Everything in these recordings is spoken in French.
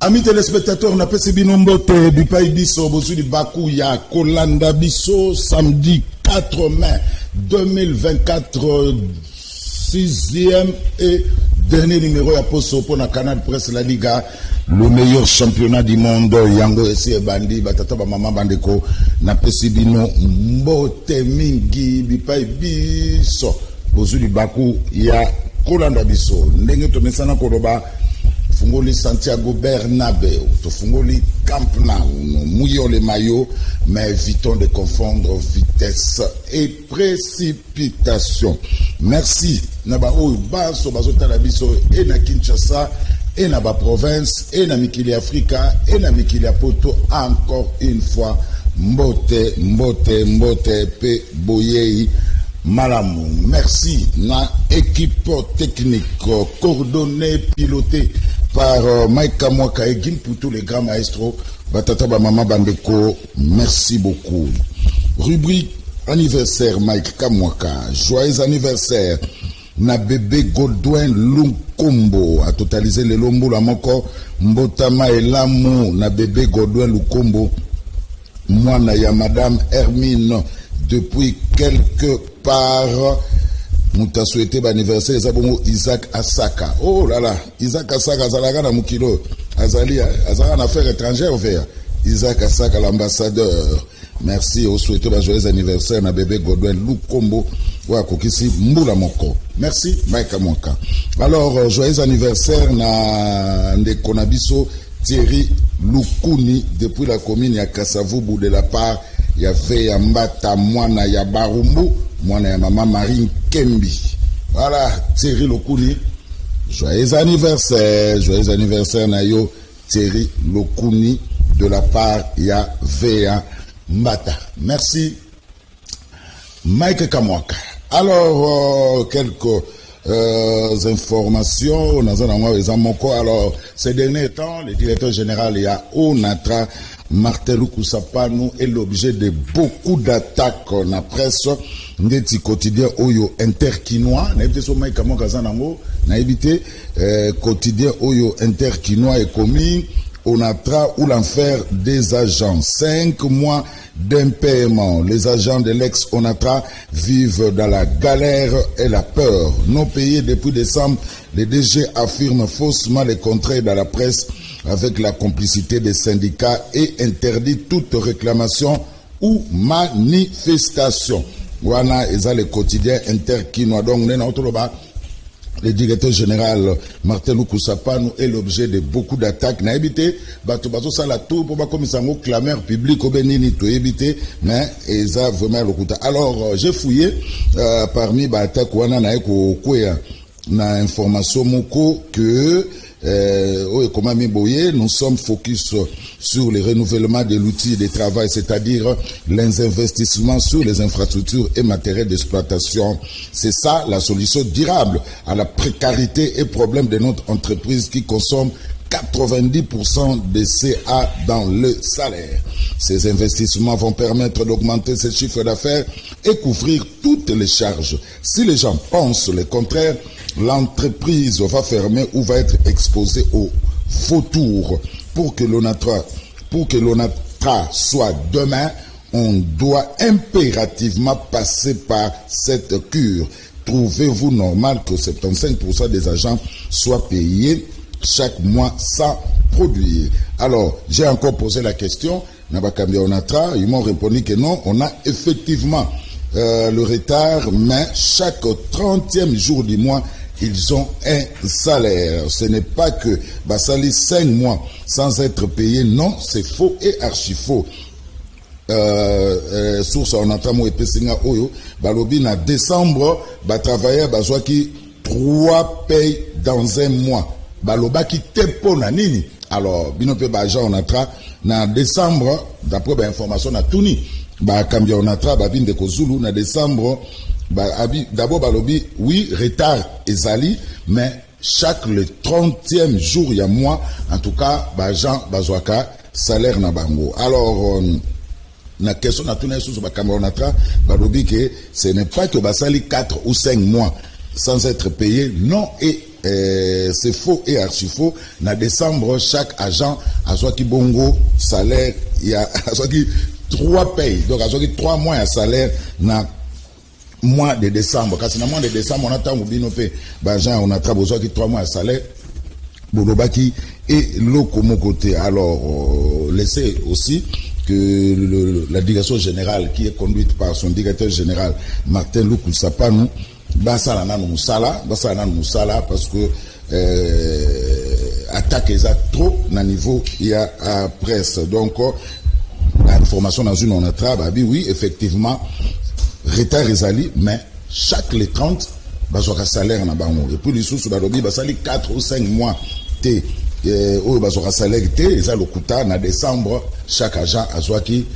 Amis téléspectateurs, on appelle ces binombote du pays biso, bosu di Bakou ya Kolanda biso, samedi 4 mai 2024, 6e et dernier numéro ya poso pour la Canal Presse La Liga, le meilleur championnat du monde. Yango esi bandi batata ba mama bandeko na pesi bino mbote mingi bipai biso, bosu di Bakou ya Kolanda biso. Ndenge to mesana koloba Fungoli Santiago Bernabéu, Fungoli Camp Nou, mouillons les maillots, mais évitons de confondre vitesse et précipitation. Merci. Naba Baso, Baso Talabiso, et na Kinshasa, et na ba province, et na Mikili Africa, et na Mikili Poto, encore une fois, Mbote, Mbote, Mbote, Pe Boyei. Malamou, merci. Na équipe technique coordonnée, pilotée par Mike Kamwaka et Gim pour tous les grands maestros. Batata Bamama Bandeko, merci beaucoup. Rubrique anniversaire Mike Kamwaka. Joyeux anniversaire. Na bébé Godwin Lukombo a totalisé le lombo la moko Mbotama et l'amour. Na bébé Godwin Lukombo. Moi na ya madame Hermine depuis quelque part. Nous t'as souhaité l'anniversaire Isaac Asaka. Oh là là, Isaac Asaka, Azalaga na Mukilo. Azalaga en affaires étrangères vers Isaac Asaka, l'ambassadeur. Merci, au souhaité un joyeux anniversaire na bébé Godwin Lukombo. Wa kokisi Mbula Moko. Merci, Mike Amonka. Alors, joyeux anniversaire na Ndekonabiso Thierry Lukuni depuis la commune ya Kasavubu de la part ya fait Mbata Mwana ya Barumbu. Mwana ya maman Marine Kembi. Voilà, Thierry Lokuni. Joyeux anniversaire Nayo Thierry Lokuni de la part ya Vea Mbata. Merci. Mike Kamwaka. Alors, quelques informations. Alors, ces derniers temps, le directeur général ya Onatra Martin Kusapanu est l'objet de beaucoup d'attaques dans la presse. Ndeti quotidien Oyo Interkinois, na évité quotidien Oyo Interkinois est commis Onatra ou l'enfer des agents. 5 mois d'impaiement. Les agents de l'ex-Onatra vivent dans la galère et la peur. Non payés depuis décembre, les DG affirment faussement les contrats dans la presse avec la complicité des syndicats et interdit toute réclamation ou manifestation. Wana eza le quotidien Interkinois. Donc, le directeur général Martin Kusapanu est l'objet de beaucoup d'attaques. Na évité, bato ça la tour pour pas comme ça mot clameur public au Bénini to éviter, mais eza vraiment le coup. Alors, j'ai fouillé parmi les attaques wana na eko kwea na information moko que nous sommes focus sur le renouvellement de l'outil de travail, c'est-à-dire les investissements sur les infrastructures et matériels d'exploitation. C'est ça la solution durable à la précarité et problème de notre entreprise qui consomme 90% de CA dans le salaire. Ces investissements vont permettre d'augmenter ses chiffres d'affaires et couvrir toutes les charges. Si les gens pensent le contraire, l'entreprise va fermer ou va être exposée au vautour. Pour que l'ONATRA soit demain, on doit impérativement passer par cette cure. Trouvez-vous normal que 75% des agents soient payés chaque mois sans produire? Alors, j'ai encore posé la question. Ils m'ont répondu que non, on a effectivement le retard, mais chaque 30e jour du mois, ils ont un salaire. Ce n'est pas que basali 5 mois sans être payé. Non, c'est faux et archi faux. Source on entend et pesinga oyo balobi na décembre ba travailleur bazwa ki 3 payes dans un mois baloba ki tempo na nini alors bino pe ba agent on atra na décembre d'après ba information na tuni ba kambia on atra ba binde ko Zulu na décembre ba abi d'abord balobi oui retard ezali mais chaque le 30e jour il y a mois en tout cas ba agent bazwaka salaire na bango alors na question na tourner sous Camerounatra balobi que ce n'est pas que basali 4 ou 5 mois sans être payé non et c'est faux et archi faux na décembre chaque agent a soit qui bongo salaire il y a soit qui 3 payes donc a soit qui 3 mois à salaire na mois de décembre quand c'est na mois de décembre on attend bino pe ba agent on a travaillé soit qui 3 mois à salaire bolobaki et lokomo côté alors laissez aussi que la direction générale qui est conduite par son directeur général Martin Luku Sapanu basala na musala parce que attaque eza trop na niveau il y a presse donc information dans une on a travaillé oui effectivement retard ezali mais chaque les 30 bazoka salaire na bango et puis les sous balobi basali 4 ou 5 mois té oyo bazoka salaire té eza lokuta na décembre chaque agent azwaki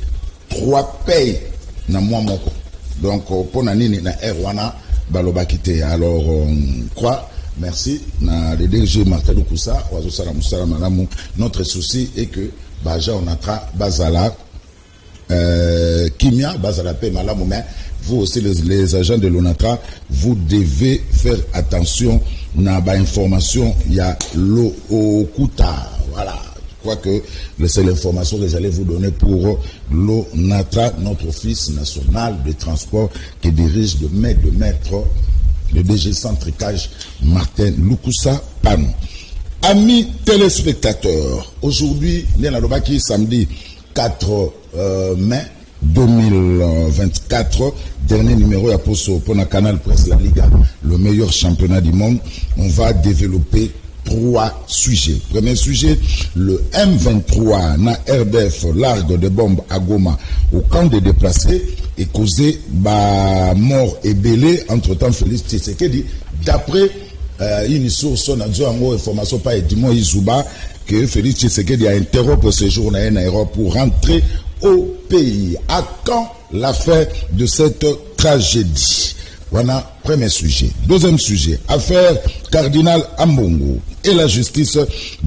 3 payes na mois moko donc pour na nini na R1 balobaki té alors quoi merci na le DG Martin Lukusa wazo sala musala malamu notre souci est que baja on atra bazala kimia bazala pe malamu mais vous aussi les agents de l'ONATRA vous devez faire attention na ba information il y a l'Okuta voilà je crois que c'est l'information que j'allais vous donner pour l'ONATRA notre office national de transport qui dirige de maître le DG Centricage Martin Lukusa Pan. Amis téléspectateurs, aujourd'hui, samedi 4 mai 2024, dernier numéro à Poso pour le canal Presse La Liga, le meilleur championnat du monde. On va développer 3 sujets. Premier sujet, le M23 na RDF largue de bombes à Goma au camp des déplacés et causé mort et belé. Entre-temps, Félix Tshisekedi, d'après une source, on a dit en information par Edmond Izuba, que Félix Tshisekedi a interrompu ce séjour dans un aéroport pour rentrer au pays. À quand la fin de cette tragédie? Voilà, premier sujet. Deuxième sujet, affaire Cardinal Ambongo et la justice,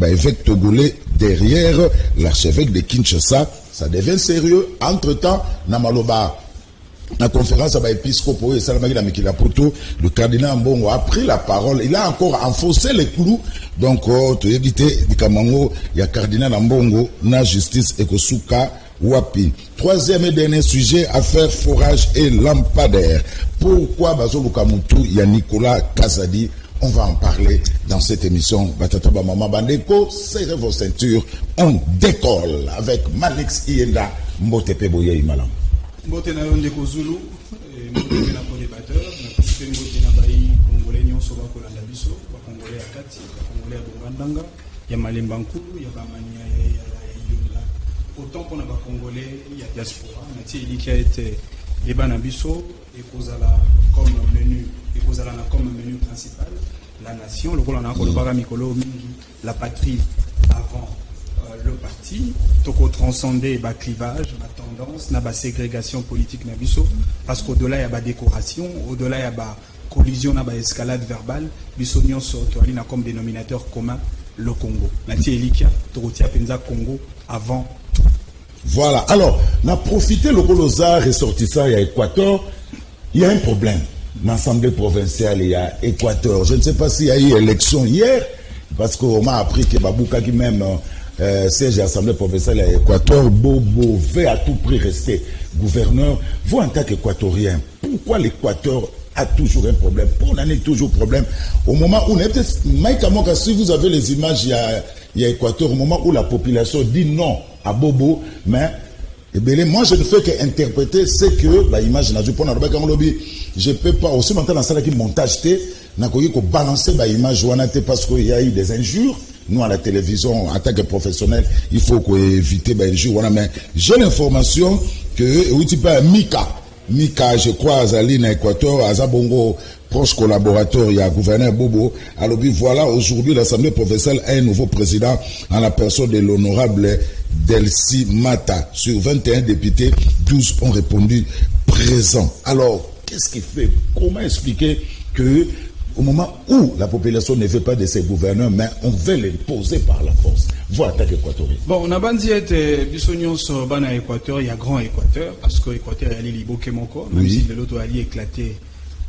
évêque togolais derrière l'archevêque de Kinshasa. Ça devient sérieux. Entre-temps, Namaloba, la conférence à l'épiscopo et Salamagi Mikilapoto, le cardinal Ambongo a pris la parole. Il a encore enfoncé les clous. Donc, tu éviter du Kamango, il y a cardinal Ambongo, na justice et Kosuka. Wapi. Troisième et dernier sujet, affaire forage et lampadaire. Pourquoi Bazo Lukamutu, il y a Nicolas Kazadi? On va en parler dans cette émission. Batataba Mama Bandeko, serrez vos ceintures, on décolle avec Malix Ienda, Mbotepe Boye Imalam. Mbote na Ndeko Zulu, Mbote na co-débatteur, Mbote na Bayi, Congolais Nyonso Bakolanda Biso, Congolais Akati, Congolais Adongandanga, Yamalemba Nkulu, Yabamania, autant qu'on a pas congolais, il y a diaspora, mais il y a été les banabiso et Kozala comme menu, et Kozala comme menu principal, la nation, le rôle en a Mikolo, la patrie avant le parti, toko transcender bas clivage, la tendance, na bas ségrégation politique nabiso, parce qu'au-delà il y a bas décoration, au-delà il y a bas collision, na bas escalade verbale, biso nyon sorto, il a comme dénominateur commun le Congo. Nati Elikia, Torotia Penza Congo avant. Voilà. Alors, on a profité le Colosa ressortissant à Équateur. Il y a un problème. L'Assemblée provinciale, il y a Équateur. Je ne sais pas s'il y a eu élection hier, parce qu'on m'a appris que Babouka qui même siège à l'Assemblée provinciale à Équateur, Bobo veut à tout prix rester gouverneur. Vous, en tant qu'Équatorien, pourquoi l'Équateur a toujours un problème? Pour l'année, toujours problème. Au moment où, si vous avez les images, il y a Équateur, au moment où la population dit non à Bobo, mais moi je ne fais qu'interpréter ce que l'image n'a pas lobby. Je ne peux pas aussi maintenant dans ça qui montage nakoki ko balancer ba image wana te parce qu'il y a eu des injures. Nous, à la télévision, en tant que professionnel, il faut éviter les injures wana. Mais j'ai l'information que Mika, je crois, Azali na Équateur, Azabongo, proche collaborateur, il y a gouverneur Bobo. Alors, voilà, aujourd'hui, l'Assemblée professionnelle a un nouveau président en la personne de l'honorable Delcy Mata. Sur 21 députés, 12 ont répondu présents. Alors, qu'est-ce qui fait? Comment expliquer que au moment où la population ne veut pas de ses gouverneurs, mais on veut les poser par la force? Voilà, attaque équatorienne. Bon, on a bandit été bisognos bana Équateur, il y a grand Équateur, parce que Équateur est allé Bokemoko, même si de l'autre allié éclaté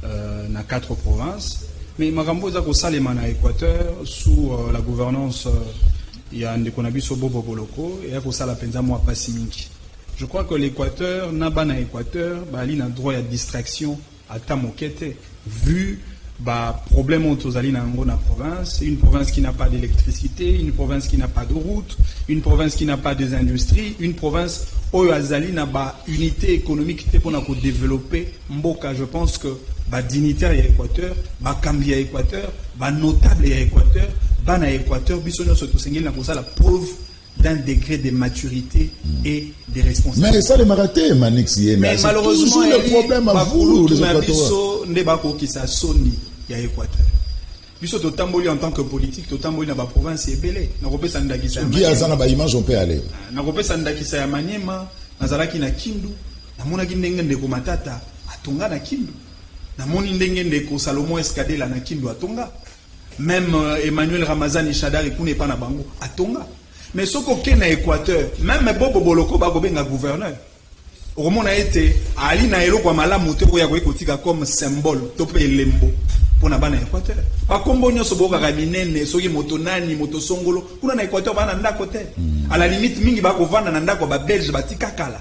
dans 4 provinces. Mais Marambo Zako Salema na Équateur, sous la gouvernance, il y a un Ndekonabiso Bobo Boloko, et il y a la penza moi Passiminki. Je crois que l'Équateur, n'a pas na Équateur, il a droit à distraction à Tamokete, vu problème aux alliés dans la province, une province qui n'a pas d'électricité, une province qui n'a pas de route, une province qui n'a pas des industries, une province où Azali n'a pas unité économique pour développer Mboka. Je pense que dignitaire à Équateur, Kambi à Équateur, notable à Équateur, na Équateur, bisogno surtout la preuve d'un degré de maturité et de responsabilité. Mais ça les maraté, Manix. Mais malheureusement, le problème à vous, les Équatoriens. Il y a Équateur. Biso to tamboli en tant que politique, to tamboli na ba province ebele. Na kopé sandakisa. Qui a ça na ba image on peut aller. Na kopé sandakisa ya Maniema, na zalaki na Kindu, na mona ki ndenge ndeko Matata atonga na Kindu. Na moni ndenge ndeko Salomon Escadela na Kindu atonga. Même Emmanuel Ramazani Chadari kune pa na bango atonga. Mais ce qu'on na Équateur, même Bobo Boloko ba ko benga gouverneur. Au moment a été ali na elo kwa malamu te ko ya ko kotika comme symbole tope lembo. Pour na bana Équateur. Pas comme bonyo soboka kaminene soki moto nani moto songolo kuna na Équateur bana ndako te. À la limite mingi ba ko vanda na ndako ba belge batika kala.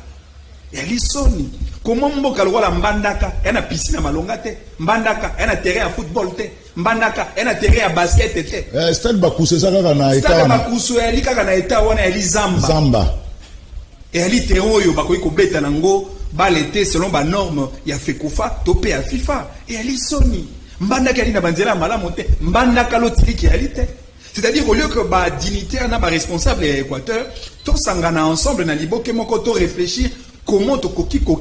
Ya lisoni. Comment mboka lokola mbandaka ena piscine ya malonga te. Mbandaka ena terrain ya football te. Mbandaka ena terrain ya basket te. Stade Bakusu ça kaka na eta. Stade Bakusu eli kaka na eta wana eli Zamba. Zamba. Et ali te oyo bakoyi ko beta nango balete selon ba norme ya FECOFA topé ya FIFA. Et ali soni. Mbandaka ali na banzela malamu te. Mbandaka lotiliki ali te. C'est-à-dire au lieu que dignitaire na responsable à Équateur, to sangana ensemble na liboke moko to réfléchir comment to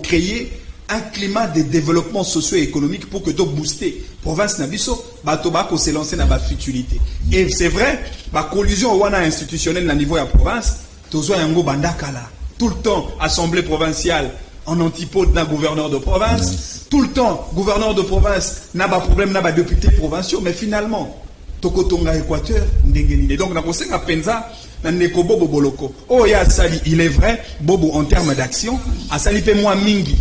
créer un climat de développement socio-économique pour que to booster province na biso bato ba ko se lancer na ba futurité. Et c'est vrai, ba collusion wana institutionnelle na niveau ya province, tozo yango bandaka là. Tout le temps assemblée provinciale en antipode d'un gouverneur de province, tout le temps gouverneur de province n'a pas problème n'a pas député provinciaux, mais finalement Tokotonga Équateur ndengeni. Donc na kosenga penza na ndeko Bobo Boloko. Oh ya sali, il est vrai Bobo en termes d'action a sali pe moins mingi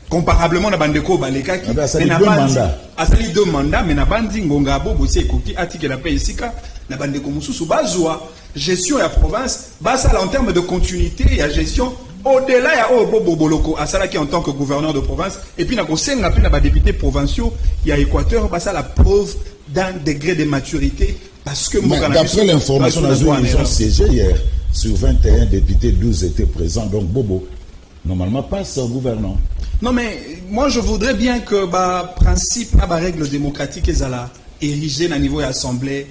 comparablement na bandeko balekaki mais na bandi a sali 2 mandats mais na bandi ngonga Bobo c'est koki atike la paix isika na bandeko mususu bazwa gestion ya province basa en termes de continuité et gestion au-delà il y a Bobo Boloko à Salaki en tant que gouverneur de province et puis na kosenga pe na ba députés provinciaux il y a Équateur basa la preuve d'un degré de maturité parce que d'après l'information ils ont siégé hier sur 21 députés 12 étaient présents donc Bobo normalement passe au gouvernement. Non mais moi je voudrais bien que principe à règle démocratique et à érigé à niveau de assemblée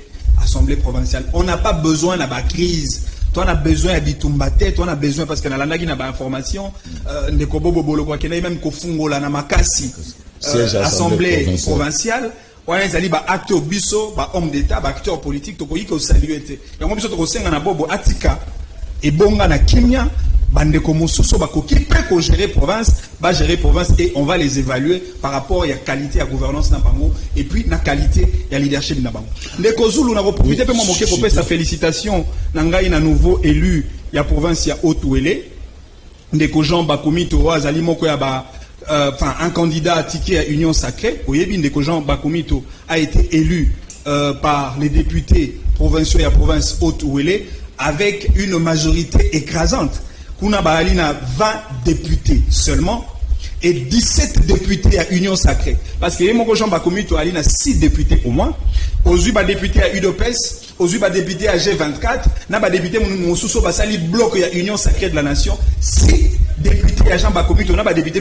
provinciale. On n'a pas besoin de la crise. Toi on a besoin de bitumbate, toi on a besoin parce que na landaki na ba information de ko Bobo Boloko qui même ko fungola na makasi assemblée provinciale. Ouais, ils allaient acteur biso, homme d'État, acteur politique, to koyi ko saluer te. Et moi biso to ko senga na Bobo Atika et bonga na Kimia, bande ko mosusu ba ko kipe ko gérer province et on va les évaluer par rapport à la qualité à gouvernance na bango et puis la qualité à leadership na bango. Ndeko Zulu na profiter pe moi moké ko sa félicitation na ngai na nouveau élu ya province ya Haut-Ouélé. Ndeko Jean Bakomito azali moko ya un candidat ticket à Union Sacrée, Oyebi Ndeko Jean Bakomito a été élu par les députés provinciaux et à province Haute-Ouélé avec une majorité écrasante. Kuna Baalina 20 députés seulement et 17 députés à Union Sacrée. Parce que Ndeko Jean Bakomito a 6 députés au moins. Aujourd'hui, député à UDOPES, aujourd'hui, député à G24, n'a pas député Moussousso Basali bloc à Union Sacrée de la Nation. Si député à Jean Bakomito, on a député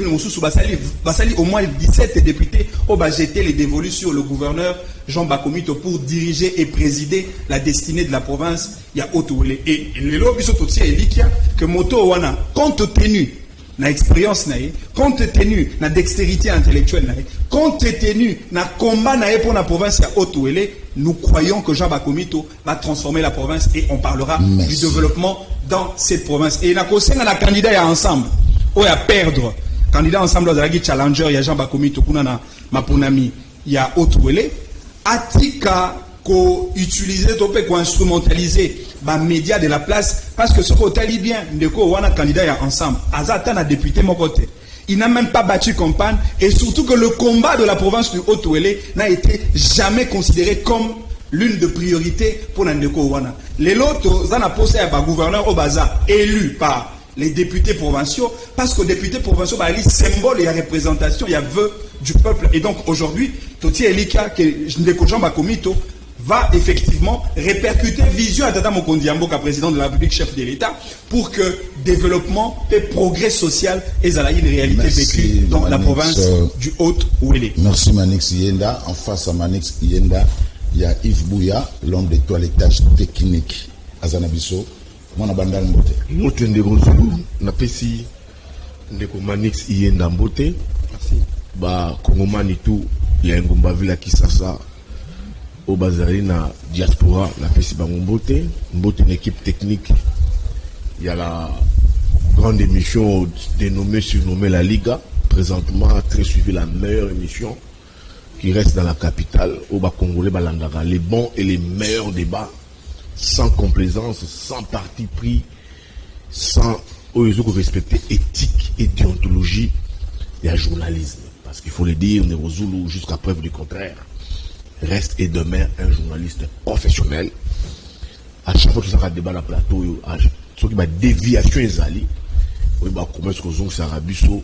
Basali au moins 17 députés au jeté les dévolus sur le gouverneur Jean Bakomito pour diriger et présider la destinée de la province. Il y a Haut-Ouélé. Et le lobby sototia elikia que moto wana compte tenu na expérience nae, compte tenu na dextérité intellectuelle nae, compte tenu na combat nae pour la province ya Haut-Ouélé, nous croyons que Jean Bakomito va transformer la province et on parlera du développement dans cette province. Et na kosenga na candidat ya ensemble, ou ya perdre, candidat ensemble dans la challenger ya Jean Bakomito kuna na maponami ya Haut-Ouélé, atika ko utiliser topé ko instrumentaliser ba médias de la place parce que ce qu'on tali bien ndeko wana candidat ya ensemble azata na député mon côté. Il n'a même pas battu campagne et surtout que le combat de la province du Haut-Ouélé n'a été jamais considéré comme l'une des priorités pour Ndeko Wana. Les lotos en a posé à gouverneur au bazar élu par les députés provinciaux parce que les députés provinciaux bah les symboles et la représentation il y a vœu du peuple et donc aujourd'hui Toti Elika que Ndeko Jean Bakomito va effectivement répercuter vision à Tata Mokondi Amboka, président de la République, chef de l'État, pour que développement et progrès social et une réalité vécue dans la province du Haut-Ouélé. Merci Manix Yenda. En face à Manix Yenda, il y a Yves Bouya, l'homme de toilettage technique. Azanabiso, mon abandon mbote. Nous tenons des rosous, n'a pas si Manix Yenda mbote. Merci. Bah, Kongomani tout, il y a un gomba villa qui s'assa. Au Bazari na diaspora la festival Mbote une équipe technique. Il y a la grande émission dénommée surnommée la Liga, présentement très suivi la meilleure émission qui reste dans la capitale au Congolais Balandara, les bons et les meilleurs débats sans complaisance, sans parti pris, sans respecter éthique et déontologie et à journalisme, parce qu'il faut le dire, on est au Zoulou jusqu'à preuve du contraire. Reste et demeure un journaliste professionnel. À chaque fois que ça va débat dans plateau, ce qui va déviation les alliés, on va commencer aux ongles sarabiso,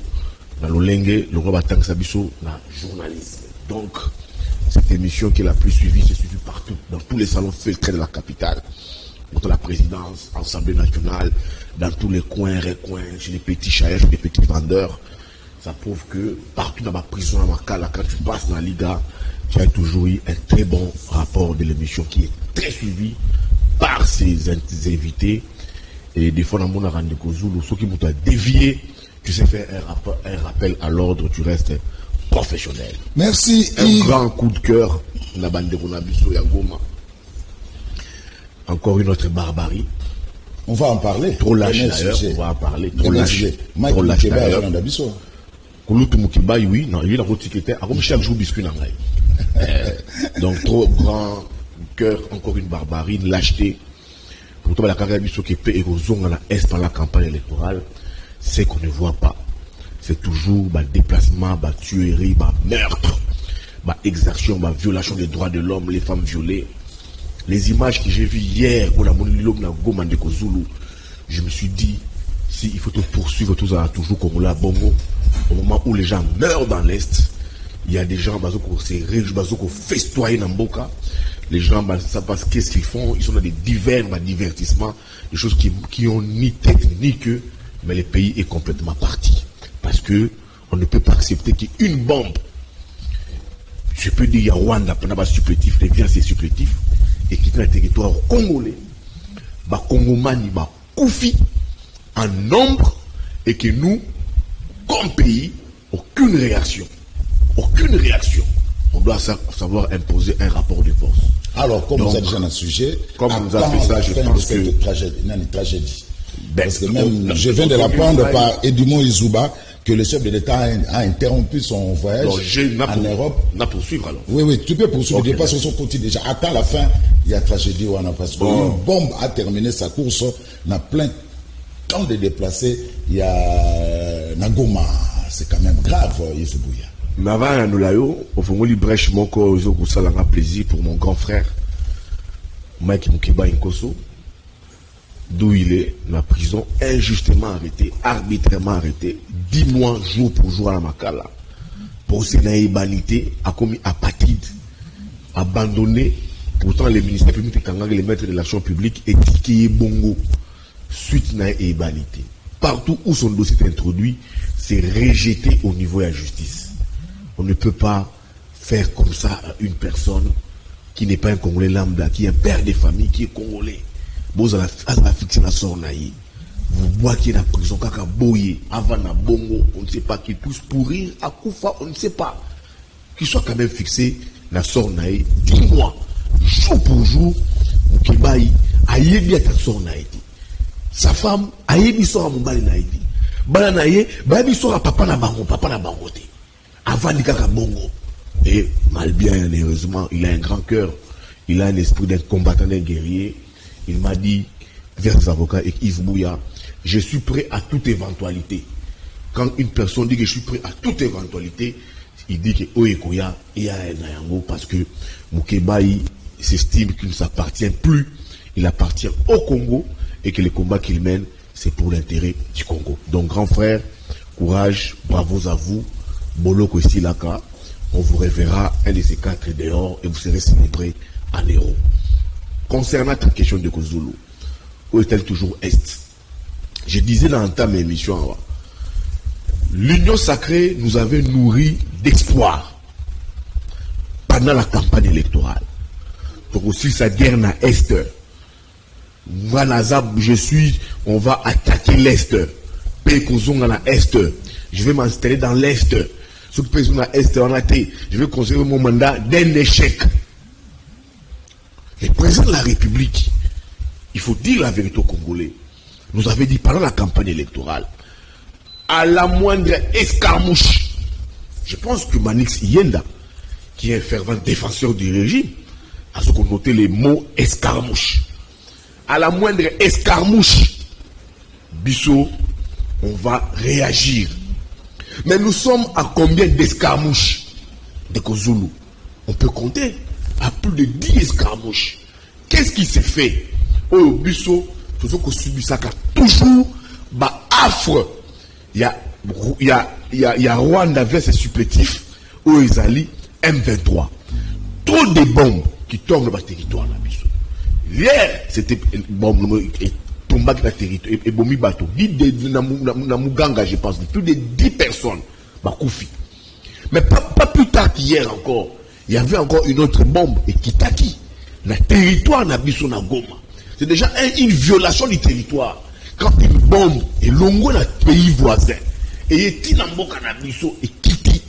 dans le lengue, le roi batang sabiso, dans le journalisme. Donc, cette émission qui est la plus suivie, c'est suivie partout, dans tous les salons filtrés de la capitale, entre la présidence, l'Assemblée nationale, dans tous les coins, recoins, chez les petits chailleurs, chez les petits vendeurs. Ça prouve que partout dans ma prison, dans ma cala, quand tu passes dans la Liga, tu as toujours eu un très bon rapport de l'émission qui est très suivi par ses invités. Et des fois, dans mon Arandeko Zulu, ceux qui m'ont dévié, tu sais faire un rappel à l'ordre, tu restes professionnel. Merci. Un grand coup de cœur, la bande de Ronabiso Yagoma. Encore une autre barbarie. On va en parler. Trop lâche d'ailleurs, on va en parler. Trop lâche. Trop lâche d'ailleurs. Kouloutou Moukibaï, oui, non, il a retiqueté, à comme chaque jour biscuit dans l'ail. Donc, trop grand cœur, encore une barbarie, une lâcheté. Pourtant, la carrière du qui peut érosion dans la Est par la campagne électorale, c'est qu'on ne voit pas. C'est toujours bah, déplacement, bah, tuerie, bah, meurtre, bah, exaction, bah, violation des droits de l'homme, les femmes violées. Les images que j'ai vues hier, pour la Goma de Kozulu, je me suis dit, si il faut te poursuivre toujours comme là, Bongo, au moment où les gens meurent dans l'Est, il y a des gens qui se festoient dans Mboka. Les gens savent pas qu'est-ce qu'ils font. Ils sont dans des divers divertissements, des choses qui ont ni tête ni queue, mais le pays est complètement parti. Parce que on ne peut pas accepter qu'une bombe, je peux dire, il y a Rwanda, pendant supplétif, les biens c'est supplétif, et qui est dans le territoire congolais, Congomani, Koufi, en nombre, et que nous, comme pays, aucune réaction. Aucune réaction. On doit savoir imposer un rapport de force. Alors, comme vous êtes déjà dans le sujet, comme vous avez fait ça, je pense que une tragédie. Parce que même, je viens de l'apprendre par Edmond Izouba que le chef de l'État a interrompu son voyage en Europe. On a poursuivre alors. Oui, tu peux poursuivre. Okay, sur son côté déjà. Attends la fin, il y a tragédie. Parce qu'une bombe a terminé sa course. On a plein tant de déplacés. Il y a Nagoma. C'est quand même grave, Izouba. Mais avant, nous l'avons, au fond, il brèche mon corps, ça a plaisir pour mon grand frère, Mike Mukiba Nkoso, d'où il est, la prison, injustement arrêté, arbitrairement arrêté, 10 mois, jour pour jour à la Makala, pour ses naïbalités, a commis apatride, abandonné, pourtant les ministères publics, les maîtres de l'action publique, et qui est bongo, suite naïbalité. partout où son dossier est introduit, c'est rejeté au niveau de la justice. On ne peut pas faire comme ça à une personne qui n'est pas un Congolais lambda, qui est un père de famille, qui est Congolais. Vous allez fixer la sornaï. Vous boitez la prison, kaka boye, avant la bongo, on ne sait pas, qu'il puisse pourrir, à Koufa, on ne sait pas. Qu'il soit quand même fixé la sornaï, 10 mois, jour pour jour, Moukibaï, aïe bien ta sornaï. Sa femme, aïe bien sort à mon bali naïdi. Balanaïe, baïbi sort à papa na bangote. Avant de kaka bongo. Et mal bien, heureusement, il a un grand cœur, il a un esprit d'un combattant, d'un guerrier. Il m'a dit, vers ses avocats et Yves Bouya, je suis prêt à toute éventualité. Quand une personne dit que je suis prêt à toute éventualité, il dit que Oyekoya et a un Nayango parce que Moukebaï s'estime qu'il ne s'appartient plus, il appartient au Congo et que le combat qu'il mène, c'est pour l'intérêt du Congo. Donc, grand frère, courage, bravo à vous, Boloko Silaka. On vous reverra un de ces 4 dehors et vous serez célébré en héros. Concernant ta question de Kozulu, où est-elle toujours Est? Je disais dans l'entame de l'émission, l'Union sacrée nous avait nourri d'espoir pendant la campagne électorale. Donc aussi sa guerre na Est. On va attaquer l'Est. Pékozonga na Est. Je vais m'installer dans l'Est. Ce qui peut être à Est, je vais considérer mon mandat d'un échec. Le président de la République, il faut dire la vérité aux Congolais, nous avait dit pendant la campagne électorale, à la moindre escarmouche, je pense que Manix Yenda, qui est un fervent défenseur du régime, a ce qu'on notait les mots escarmouche. À la moindre escarmouche, Bissot, on va réagir. Mais nous sommes à combien d'escarmouches de Kozulu? On peut compter à plus de 10 escarmouches. Qu'est-ce qui s'est fait? Oh, Bissot, toujours affre. Il y a Rwanda vers ses supplétifs, où ils allaient M23. Trop de bombes qui tombent dans le territoire. Hier, c'était bombe tombé dans le territoire. Et bombi bateau. Dans Muganga, je pense, plus de 10 personnes. Mais pas plus tard qu'hier encore. Il y avait encore une autre bombe, et Kitaki, le territoire n'a pas na Goma. C'est déjà une violation du territoire. Quand une bombe est longue dans le pays voisin, et est Tinamboka na biso et Kiti.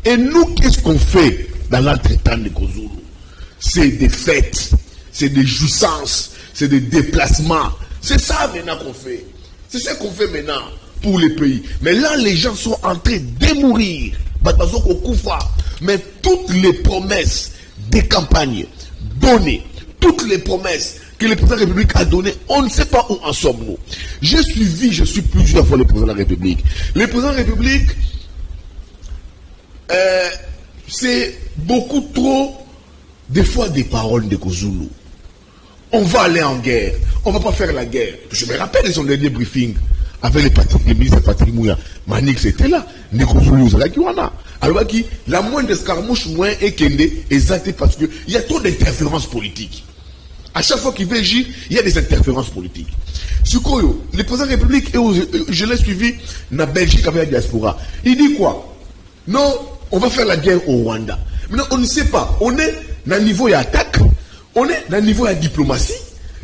Et nous, qu'est-ce qu'on fait dans l'entretemps de Kozulu? C'est des fêtes, c'est des jouissances, c'est des déplacements. C'est ça maintenant qu'on fait. C'est ça qu'on fait maintenant pour les pays. Mais là, les gens sont en train de mourir. Mais toutes les promesses des campagnes données, toutes les promesses que le président de la République a données, on ne sait pas où en sommes-nous. Je suis plusieurs fois le président de la République. Le président de la République, c'est beaucoup trop des fois des paroles de Kozulu. On va aller en guerre, on ne va pas faire la guerre. Je me rappelle de son dernier briefing avec le ministre Patrick Mouya. Manix était là, alors la moindre escarmouche moins est kende exact parce qu'il y a trop d'interférences politiques. À chaque fois qu'il veut agir, il y a des interférences politiques. Sukoyo, le président de la République, je l'ai suivi dans la Belgique avec la diaspora. Il dit quoi? Non, on va faire la guerre au Rwanda. Mais non, on ne sait pas. On est dans le niveau d'attaque, on est dans le niveau de diplomatie.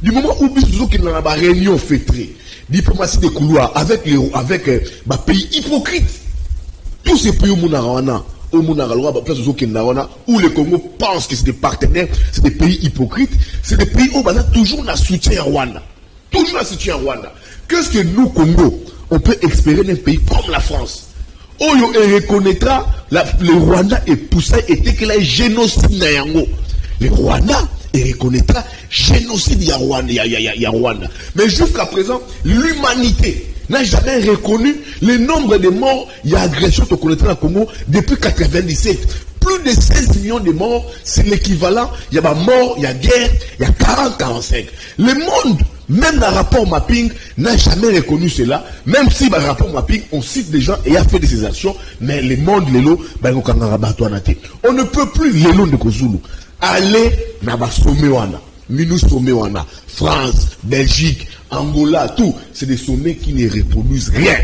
Du moment où nous avons une réunion fêtée, diplomatie de couloirs avec les pays hypocrites. Tous ces pays où le Congo pense que c'est des partenaires, c'est des pays hypocrites, c'est des pays où on a toujours un soutien à Rwanda. Toujours un soutien à Rwanda. Qu'est-ce que nous, Congo, on peut espérer d'un pays comme la France? Oyo reconnaîtra le Rwanda et poussé était que la génocide Nayango. Le Rwanda reconnaîtra génocide ya Rwanda. Mais jusqu'à présent, l'humanité n'a jamais reconnu le nombre de morts, il y a agression au Congo depuis 1997. Plus de 16 millions de morts, c'est l'équivalent, il y a mort, il y a guerre, il y a 40-45. Le monde, même dans le rapport mapping, n'a jamais reconnu cela, même si dans le rapport mapping, on cite des gens et a fait de ces actions, mais le monde, on ne peut plus, les noms de Kozulu, aller dans le sommet, France, Belgique, Angola, tout. C'est des sommets qui ne reproduisent rien.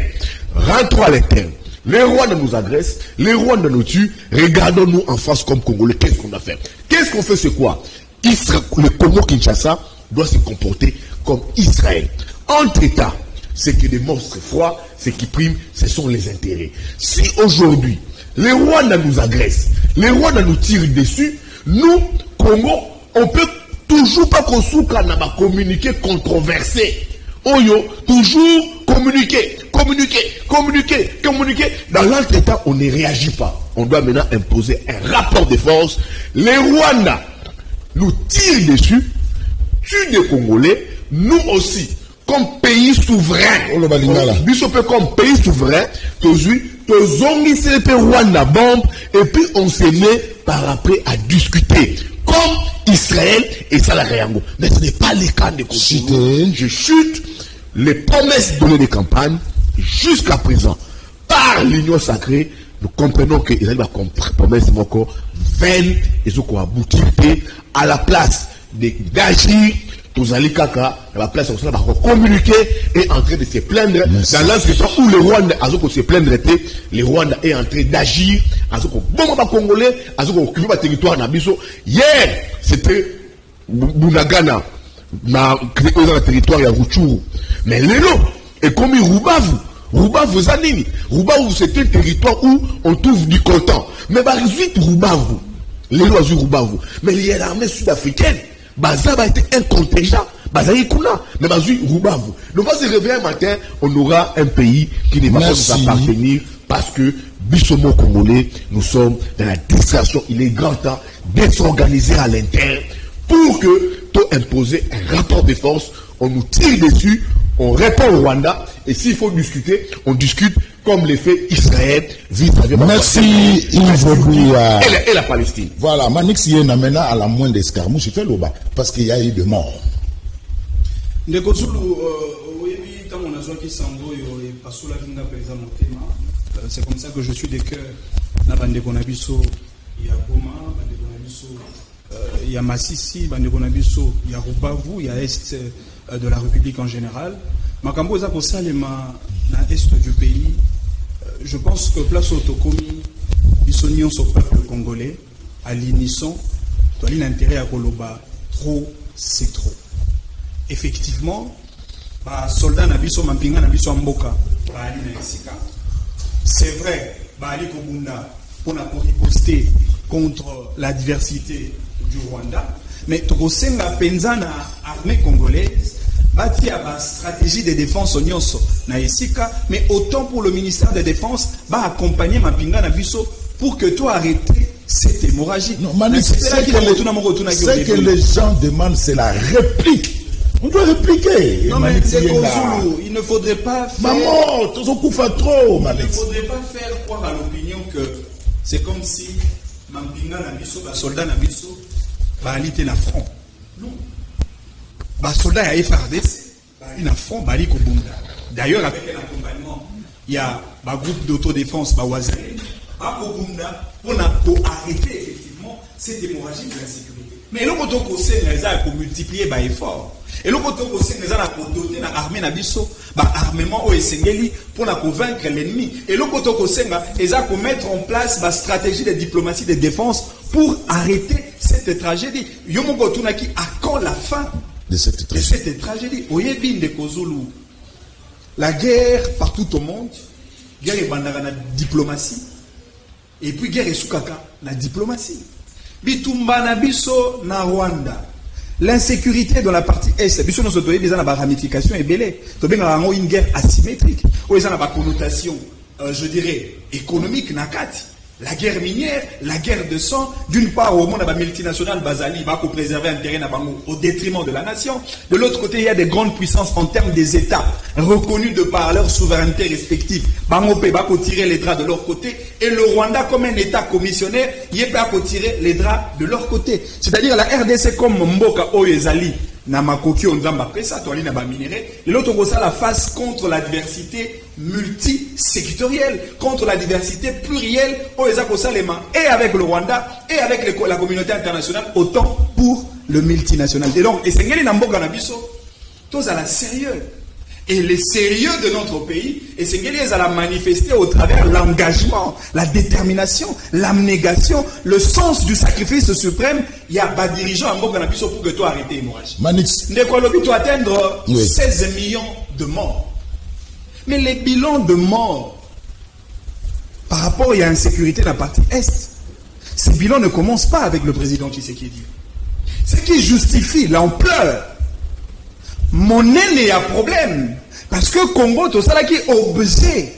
Rentrons à l'interne. Les Rwandais nous agressent, les Rwandais nous tuent. Regardons-nous en face comme Congolais. Qu'est-ce qu'on a fait? Qu'est-ce qu'on fait? C'est quoi? Le Congo-Kinshasa doit se comporter comme Israël. Entre États, c'est que des monstres froids, ce qui prime, ce sont les intérêts. Si aujourd'hui, les Rwandais nous agressent, les Rwandais nous tirent dessus, nous, Congo, on peut toujours pas communiquer controversé. Oyo, toujours communiquer. Dans l'entretemps, on ne réagit pas. On doit maintenant imposer un rapport de force. Les Rwandais nous tirent dessus, tuent des Congolais, nous aussi, comme pays souverain. Comme pays souverain, Rwanda bombe, et puis on se met par après à discuter. Comme Israël et ça la réango. Mais ce n'est pas le cas de Congo. Je chute les promesses données des campagnes jusqu'à présent par l'union sacrée. Nous comprenons que Israël va promesse encore vaine et ce qu'on aboutit à la place d'agir. Tozali Kaka, à la place où on va communiquer et en train de se plaindre. Dans l'instant où le Rwanda a se plaindre, le Rwanda est en train d'agir. À ce qu'on bombe Congolais, à ce qu'on occupe le territoire Nabiso. Hier, c'était Bunagana, dans le territoire de Ruchuru. Mais Lélo est comme Rubavu. Rubavu Zanini. Rubavu, c'est un territoire où on trouve du coltan. Mais par vite Rubavu. Lélo a vu Rubavu. Mais il y a l'armée sud-africaine. Bazaba était un contingent. Bazaï Kuna. Mais Bazoui Rubavu. Donc, on va se réveiller un matin, on aura un pays qui ne va pas nous appartenir parce que, Bissomo Congolais, nous sommes dans la distraction. Il est grand temps d'être organisé à l'interne pour que, tout imposer un rapport de force, on nous tire dessus, on répond au Rwanda, et s'il faut discuter, on discute comme le fait Israël vis-à-vis de merci Yves et la Palestine. Voilà, Manix Yéna maintenant à la moindre escarmouche, il fait le bas, parce qu'il y a eu de morts. C'est comme ça que je suis des cœurs. Il y a Goma, il y a Massissi, il y a Rubavu, il y a Est de la République en général. Makambo za kosalema na Est du pays. Je pense que place autokomi, bisonion sur peuple congolais, à l'unisson, toi l'intérêt à Koloba, trop, c'est trop. Effectivement, soldats nabiso mampinga nabiso mboka, ali na esika. C'est vrai, ali Kobunda pour riposter contre la diversité du Rwanda, mais Tokosenga Penzana, armée congolaise, bâti à la stratégie de défense au Nyonso, na esika, mais autant pour le ministère de Défense, accompagner Mapinga Nabiso pour que toi arrêter cette hémorragie. Non, Manu, ce que les gens demandent, c'est la réplique. On doit répliquer. Non, mais c'est Kozulu, il ne faudrait pas faire. Maman, trop, il ne faudrait pas faire croire à l'opinion que c'est comme si Mampinga Nabiso, soldat Nabiso,alité na front. Non. Soldat à FRDC, na front, bali Kobunda. D'ailleurs, avec un accompagnement, il y a un groupe d'autodéfense, Wazari, Kobunda, pour arrêter effectivement cette hémorragie de la sécurité. Mais le côté qu'on a pour multiplier les efforts. Et le côté qu'on a doté l'armée Nabiso, armement au Essengeli pour convaincre l'ennemi. Et le côté qu'on a pour mettre en place la stratégie de diplomatie de défense pour arrêter cette tragédie. Yomo qui à quand la fin de cette tragédie. Oyebin de Kozulu. La guerre partout au monde, guerre est la diplomatie. Et puis guerre est soukaka, la diplomatie. Bitumba na biso na Rwanda. L'insécurité dans la partie Est, biso nous autorisons déjà la ramification et belé. To bien une guerre asymétrique. Ou ils ont la connotation, je dirais, économique nakati. La guerre minière, la guerre de sang, d'une part au monde multinational Bazali va préserver un terrain au détriment de la nation. De l'autre côté, il y a des grandes puissances en termes des États reconnus de par leur souveraineté respective. Bangopé va tirer les draps de leur côté et le Rwanda comme un État commissionnaire, il va tirer les draps de leur côté. C'est-à-dire la RDC comme Mboka Oyezali. Namakoki onzamba pesa toali na ba minéré et l'autre ça la face contre la diversité multisectorielle, contre la diversité plurielle au Salema et avec le Rwanda et avec la communauté internationale autant pour le multinational. Et donc et sengeli na mboka na biso tous à la sérieux. Et le sérieux de notre pays, et c'est qu'ils allaient manifester au travers l'engagement, la détermination, l'abnégation, le sens du sacrifice suprême. Il y a des dirigeants en Boka pour que tu arrêtes l'hémorragie. Manix. Ndekolobi doit atteindre 16 millions de morts. Mais les bilans de morts par rapport à l'insécurité de la partie Est, ces bilans ne commencent pas avec le président Tshisekedi. Ce qui justifie l'ampleur. Monnaie, il y a problème. Parce que Congo, tout ça qui est objet.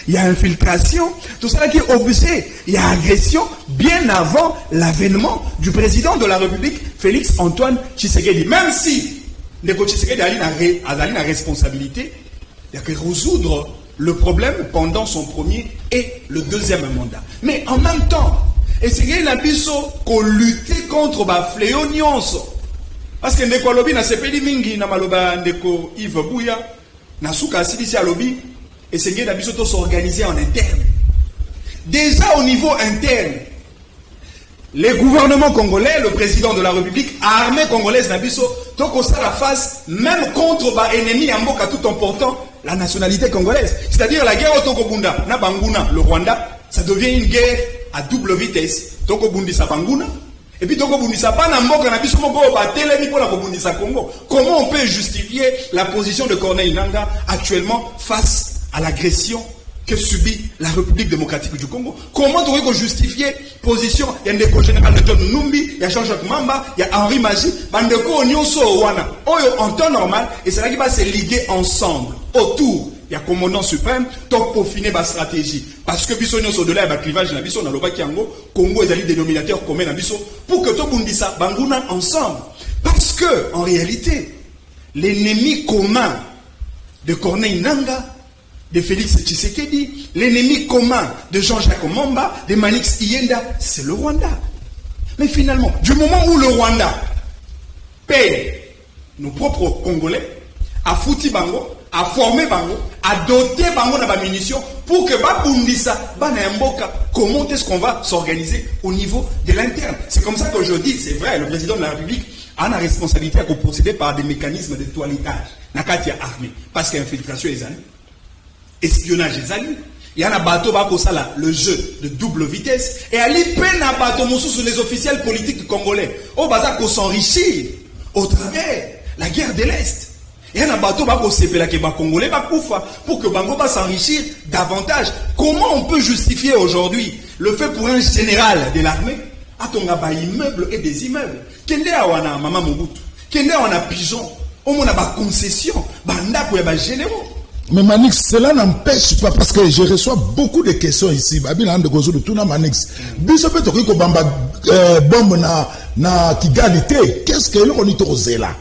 Il y a infiltration, tout ça qui est objet. Il y a agression bien avant l'avènement du président de la République, Félix Antoine Tshisekedi. Même si Ndeko Tshisekedi a une responsabilité, il y a que résoudre le problème pendant son premier et le deuxième mandat. Mais en même temps, essayer la biso qu'on lutter contre la fléau nyonso. Parce que ndeko lobi na sepeli mingi na maloba ndeko Yves Bouya na souka asidisi a lobi essayer la biso to s'organiser en interne. Déjà au niveau interne, les gouvernements congolais, le président de la République, l'armée congolaise na biso to ko ça la face même contre ba ennemi ya mboka tout en portant la nationalité congolaise. C'est-à-dire la guerre au Tokobunda na Banguna, le Rwanda, ça devient une guerre à double vitesse. Tokobundi sa Banguna. Et puis, comment on peut justifier la position de Corneille Nangaa actuellement face à l'agression que subit la République démocratique du Congo? Comment on peut justifier la position? Il y a des général de John Numbi, il y a Jean-Jacques Mamba, il y a Henri Magie, en temps normal, et c'est là qui va se liguer ensemble autour. Il y a commandant suprême, pour peaufiner ma stratégie. Parce que Bissonio au-delà de clivage, na Bisson, na Loba Kiango, Congo est un dénominateur commun na Bisson, pour que tout le monde dise ça, Banguna ensemble. Parce que, en réalité, l'ennemi commun de Corneille Nangaa, de Félix Tshisekedi, l'ennemi commun de Jean-Jacques Mamba, de Manix Iyenda, c'est le Rwanda. Mais finalement, du moment où le Rwanda paye nos propres Congolais, à fouti bango, à former bango, à doter bango de munitions pour que Babundisa, Banayamboka, comment est-ce qu'on va s'organiser au niveau de l'interne? C'est comme ça que je dis, c'est vrai, le président de la République a la responsabilité à procéder par des mécanismes de toilettage. Nakatia armée. Parce qu'il y a infiltration des années, espionnage des années. Il y a un bateau le jeu de double vitesse. Et à l'IPN, un bateau sur les officiels politiques congolais. Au bazar qu'on s'enrichit au travers la guerre de l'Est. Il y a un bateau congolais pour que Bango va s'enrichir davantage. Comment on peut justifier aujourd'hui le fait pour un général de l'armée à ton immeubles et des immeubles? Kende awana mama Mobutu, kende awana pigeon, on a ba concession, banda pour ba généraux. Mais Manix, cela n'empêche pas, parce que je reçois beaucoup de questions ici. Babila de Gozo de Tuna Manix. Bisope Toriko Bamba bombe na Kigalité. Qu'est-ce que l'on y tosé là?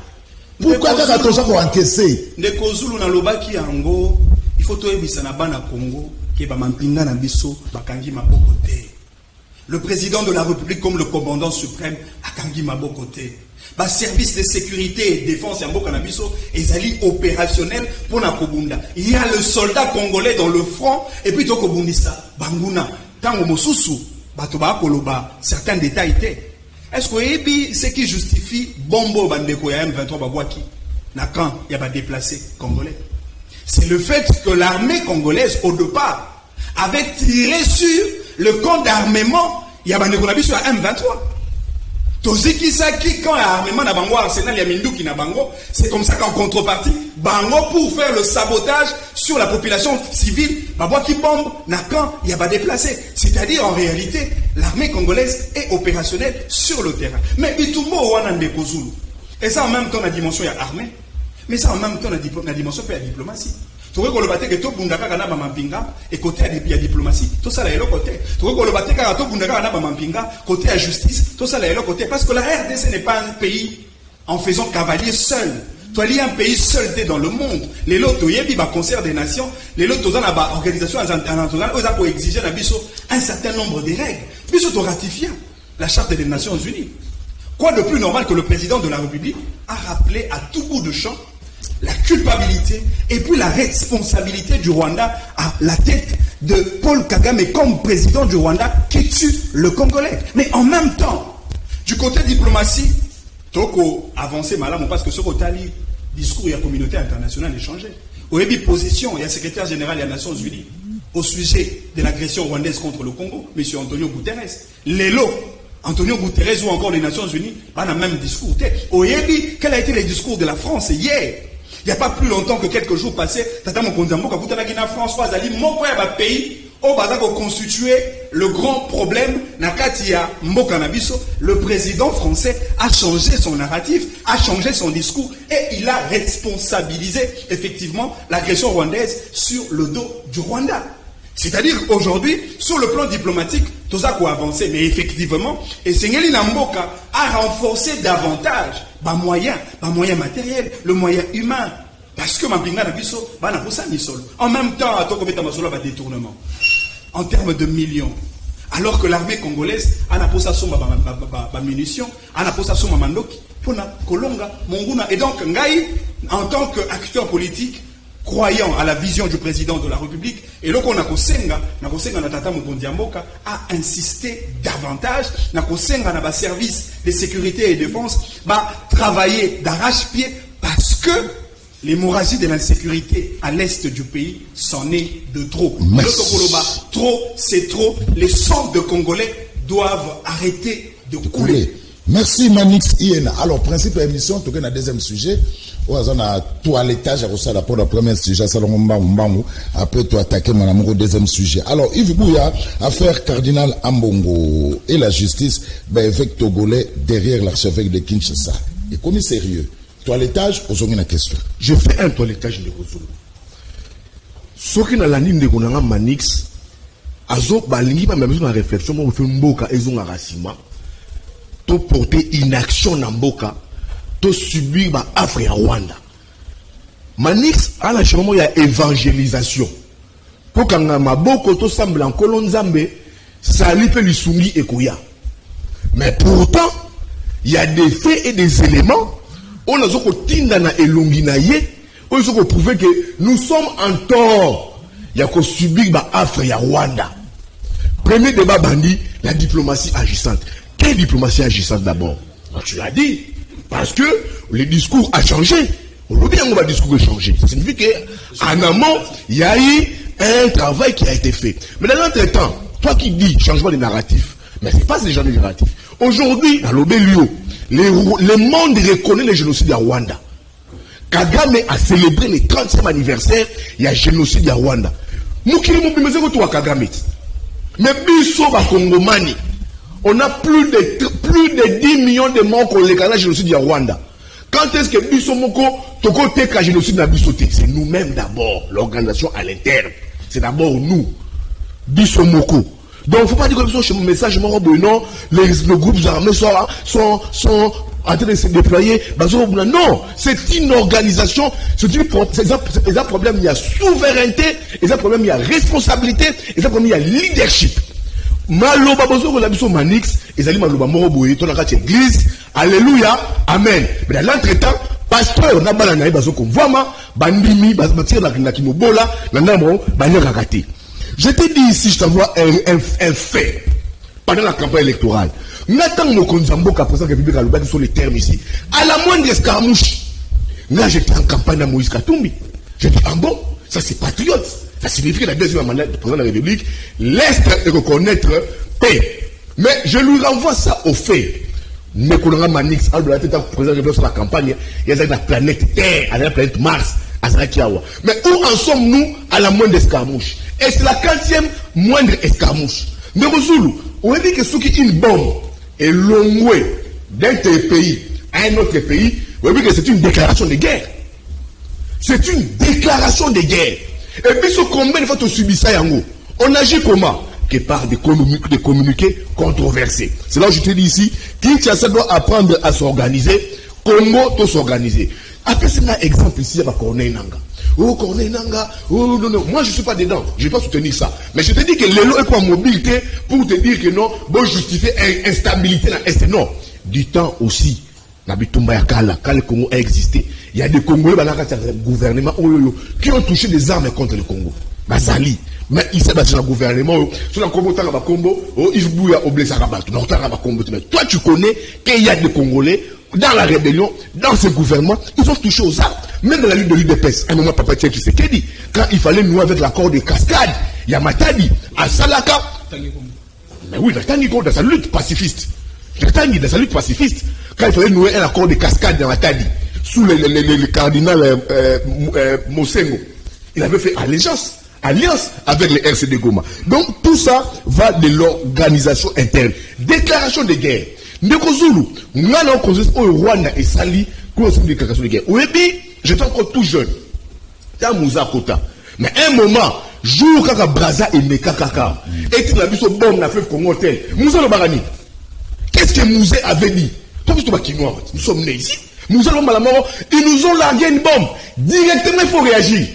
Pourquoi tu as tout ça pour encaisser? De Kozulu na Lobaki Ango, il faut tout ebisa na bana Congo, qui ba mampinga na biso, bakangi mabokote. Le président de la République comme le commandant suprême, akangi mabokote. Ba service de sécurité et défense Yambo Kanabiso est allié opérationnel pour na Kobunda. Il y a le soldat congolais dans le front et puis Toko Bundisa, Banguna, Tango Mosusu, Batoba Koloba, certains détails étaient. Est-ce que ce qui justifie Bombo Bandeko ya M23 Babouaki, Nakan, il y a pas déplacé congolais? C'est le fait que l'armée congolaise, au départ, avait tiré sur le camp d'armement, il y a Bandeko Nabiso à M23. Toziki Saki, quand l'armement n'a Bango, Arsenal, il y a Mindouki n'a Bango, c'est comme ça qu'en contrepartie, Bango, pour faire le sabotage sur la population civile, Babouaki bombe, Nakan, il y a pas déplacé. C'est-à-dire, en réalité, l'armée congolaise est opérationnelle sur le terrain. Mais Itumbo Wana Ndeko Zulu. Et ça, en même temps, la dimension, il y a armée. Mais ça, en même temps, la dimension, il y a diplomatie. Tu vois que le bâtiment est tout bundaka kana bamampinga et côté à diplomatie tout ça là est le côté. Tu vois que le bâtiment est tout bundaka kana bamampinga côté à justice tout ça là est le côté parce que la RDC n'est pas un pays en faisant cavalier seul. Tu as un pays seul dans le monde. Les lots yebi ba concert des nations, les lots dans la organisation internationale ils ont exiger na biso un certain nombre de règles. Biso to ratifier la charte des Nations Unies. Quoi de plus normal que le président de la République a rappelé à tout bout de champ la culpabilité et puis la responsabilité du Rwanda à la tête de Paul Kagame comme président du Rwanda qui tue le Congolais. Mais en même temps, du côté diplomatie, Toko avancé malamo parce que ce Rotali, discours de la communauté internationale échangé. Au début, position, il y a le secrétaire général des Nations Unies au sujet de l'agression rwandaise contre le Congo, M. Antonio Guterres. Lélo, Antonio Guterres ou encore les Nations Unies, pas le même discours. Au début, quel a été le discours de la France hier? Il n'y a pas plus longtemps que quelques jours passés, Tata Mokonzambo, quand vous avez en France, vous avez dit, mon pays, au Bazar constituer le grand problème, Nakatia Mbokanabiso, le président français a changé son narratif, a changé son discours et il a responsabilisé effectivement l'agression rwandaise sur le dos du Rwanda. C'est-à-dire aujourd'hui, sur le plan diplomatique, tout ça a avancé, mais effectivement, et Sengeli Namboka a renforcé davantage les moyens matériels, le moyen humain. Parce que en même temps, à détournement. En termes de millions. Alors que l'armée congolaise a posé sa munitions, a posé sa mandoki, pour la Kolonga, Monguna. Et donc, Ngaï, en tant qu'acteur politique, croyant à la vision du président de la République, et là qu'on a Natata Mokondiamboka a insisté davantage, na service de sécurité et de défense, travailler d'arrache-pied parce que l'hémorragie de l'insécurité à l'est du pays s'en est de trop. Trop, c'est trop. Les sangs de Congolais doivent arrêter de couler. Merci Manix Iena. Alors, principe de l'émission, tout cas, le deuxième sujet. On a toilettage à pour le premier sujet. Après, tu attaquer mon amour au deuxième sujet. Alors, Yves Bouya, affaire cardinal Ambongo et la justice, évêque togolais derrière l'archevêque de Kinshasa. Et comme sérieux. Toilettage, aujourd'hui une question. Je fais un toilettage de Kozolo. Ce qui est dans la ligne de Gonanga Manix, Azo, balingi pas même une réflexion, on fait mboka et un rassemblement. To porter inaction na mboka, to subir ba Afrique Rwanda. Manix à la chement il y a évangélisation. Pour quand maboko to semble en kolonzambe, ça lui peut lui soumis et koya. Mais pourtant, il y a des faits et des éléments. On a prouvé que nous sommes en tort. Il y a qu'on subir l'Afrique Rwanda. Premier débat bandit, la diplomatie agissante. Quelle diplomatie agissante d'abord? Tu l'as dit. Parce que le discours a changé. Aujourd'hui, le discours a changé. Ça signifie qu'en amont, il y a eu un travail qui a été fait. Mais dans l'entretemps, toi qui dis changement de narratif, mais ce n'est pas ce genre de narratif. Aujourd'hui, dans l'Obélio, le monde reconnaît le génocide à Rwanda. Kagame a célébré le 30e anniversaire, il y a génocide à Rwanda. Nous qui nous disons que Kagame. Mais biso ba Congomani, on a plus de 10 millions de morts qu'on les canal génocide à Rwanda. Quand est-ce que biso moko toko teka génocide na bisoté? C'est nous-mêmes d'abord, l'organisation à l'interne. C'est d'abord nous. Biso moko. Donc, il ne faut pas dire que ce message, non, les groupes armés sont en train de se déployer. Non, c'est une organisation, c'est un problème, il y a souveraineté, il y a un problème, il y a responsabilité, il y a un problème, il y a leadership. Maloba bozo la biso Manix, ezali maloba moroboye to na kati église. Alléluia, amen. Mais dans l'entretemps, pasteur na bala na bazo ko vraiment bandimi batir na kinobola na ndamo banyaka kati. Je te dis ici, je t'envoie un fait. Pendant la campagne électorale, Nathan Mokonzambo, qui a présenté la République à l'Ouest, sur les termes ici, à la moindre escarmouche, là j'étais en campagne à Moïse Katumbi. Je dis, ah bon, ça c'est patriote. Ça signifie que la deuxième mandat du président de la République laisse reconnaître paix. Mais je lui renvoie ça au fait. Mais qu'on aura Manix, à la tête du président de la République sur la campagne, il y a la planète Terre, la planète Mars. Mais où en sommes-nous à la moindre escarmouche? Et c'est la 4e moindre escarmouche. Mais Zulu, on dit que ce qui est une bombe est longue d'un pays à un autre pays, on dit que c'est une déclaration de guerre. C'est une déclaration de guerre. Et puis, combien de fois tu subis ça, Yango? On agit comment? Que par des communiqués controversés. C'est là où je te dis ici, Kinshasa doit apprendre à s'organiser, Congo doit s'organiser. Après, c'est un exemple ici, il y a Corneille Nanga. Oh, Corneille Nanga, oh, non, non, moi je ne suis pas dedans, je ne vais pas soutenir ça. Mais je te dis que l'élo est pas mobilité pour te dire que non, bon, justifier instabilité dans l'Est. Non, du temps aussi, Nabitumba Yakala, quand le Congo a existé, il y a des Congolais, gouvernement, qui ont touché des armes contre le Congo. Bazali. Mais il s'est battu dans le gouvernement, sur la Congo, Yves Bouya, au Blessé Rabat, mais toi tu connais qu'il y a des Congolais dans la rébellion, dans ce gouvernement, ils ont touché aux armes. Même dans la lutte de l'UDPS, à un moment, Papa Tshisekedi, quand il fallait nouer avec l'accord des cascades, il y a Matadi, à Salaka. Mais oui, dans sa lutte pacifiste. Dans sa lutte pacifiste, quand il fallait nouer un accord de cascade dans Matadi, sous le cardinal Mosengo, il avait fait alliance avec les RCD Goma. Donc tout ça va de l'organisation interne. Déclaration de guerre. Nekozulu, nous allons causer au Rwanda et Sali, pour une déclaration de guerre. Oui, j'étais encore tout jeune. Dans Mouza Kota. Mais un moment, jour kaka Braza et Meka Kaka, et tu l'as vu ce bombe n'a fait Congo tel. Mouza le Barani. Qu'est-ce que Mouza avait dit? Nous sommes nés ici. Mouza le Malamoro, ils nous ont largué une bombe. Directement, il faut réagir.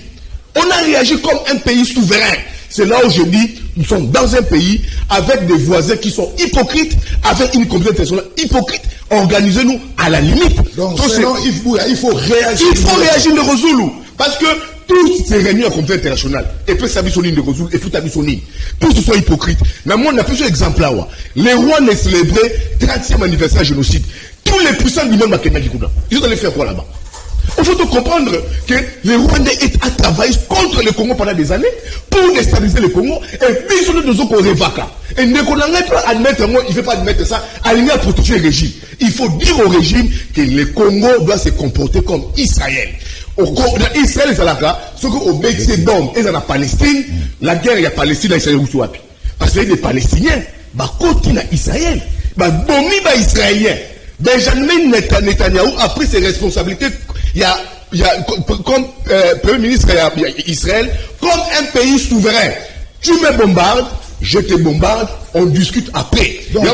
On a réagi comme un pays souverain. C'est là où je dis, nous sommes dans un pays avec des voisins qui sont hypocrites, avec une communauté internationale hypocrite. Organisez-nous à la limite. Donc sinon, il faut réagir. Il faut réagir de Rosulu. Parce que tous ces réunis en communauté internationale, et puis ça a son ligne de Rosulu, et tout a mis son ligne. Tous sont hypocrites. Mais moi, on a plusieurs exemples là. Les Rwandais célébraient 30e anniversaire du génocide. Tous les puissants du monde à Kenya, ils ont allé faire quoi là-bas? Il faut comprendre que les Rwandais ont travaillé contre le Congo pendant des années pour déstabiliser le Congo et puis ils sont deux autres Revaka. Et ne qu'on n'arrête pas admettre, moi, il ne fait pas admettre ça, aligné à protéger le régime. Il faut dire au régime que le Congo doit se comporter comme Israël. Israël est à la cas, ce qu'au Bétier d'homme et dans la Palestine, la guerre il y a Palestine et Israël où parce que les Palestiniens, continue à Israël, bomi Israélien. Benjamin Netanyahu a pris ses responsabilités. Il y a comme Premier ministre Israël comme un pays souverain. Tu me bombardes, je te bombarde, on discute après. Il y a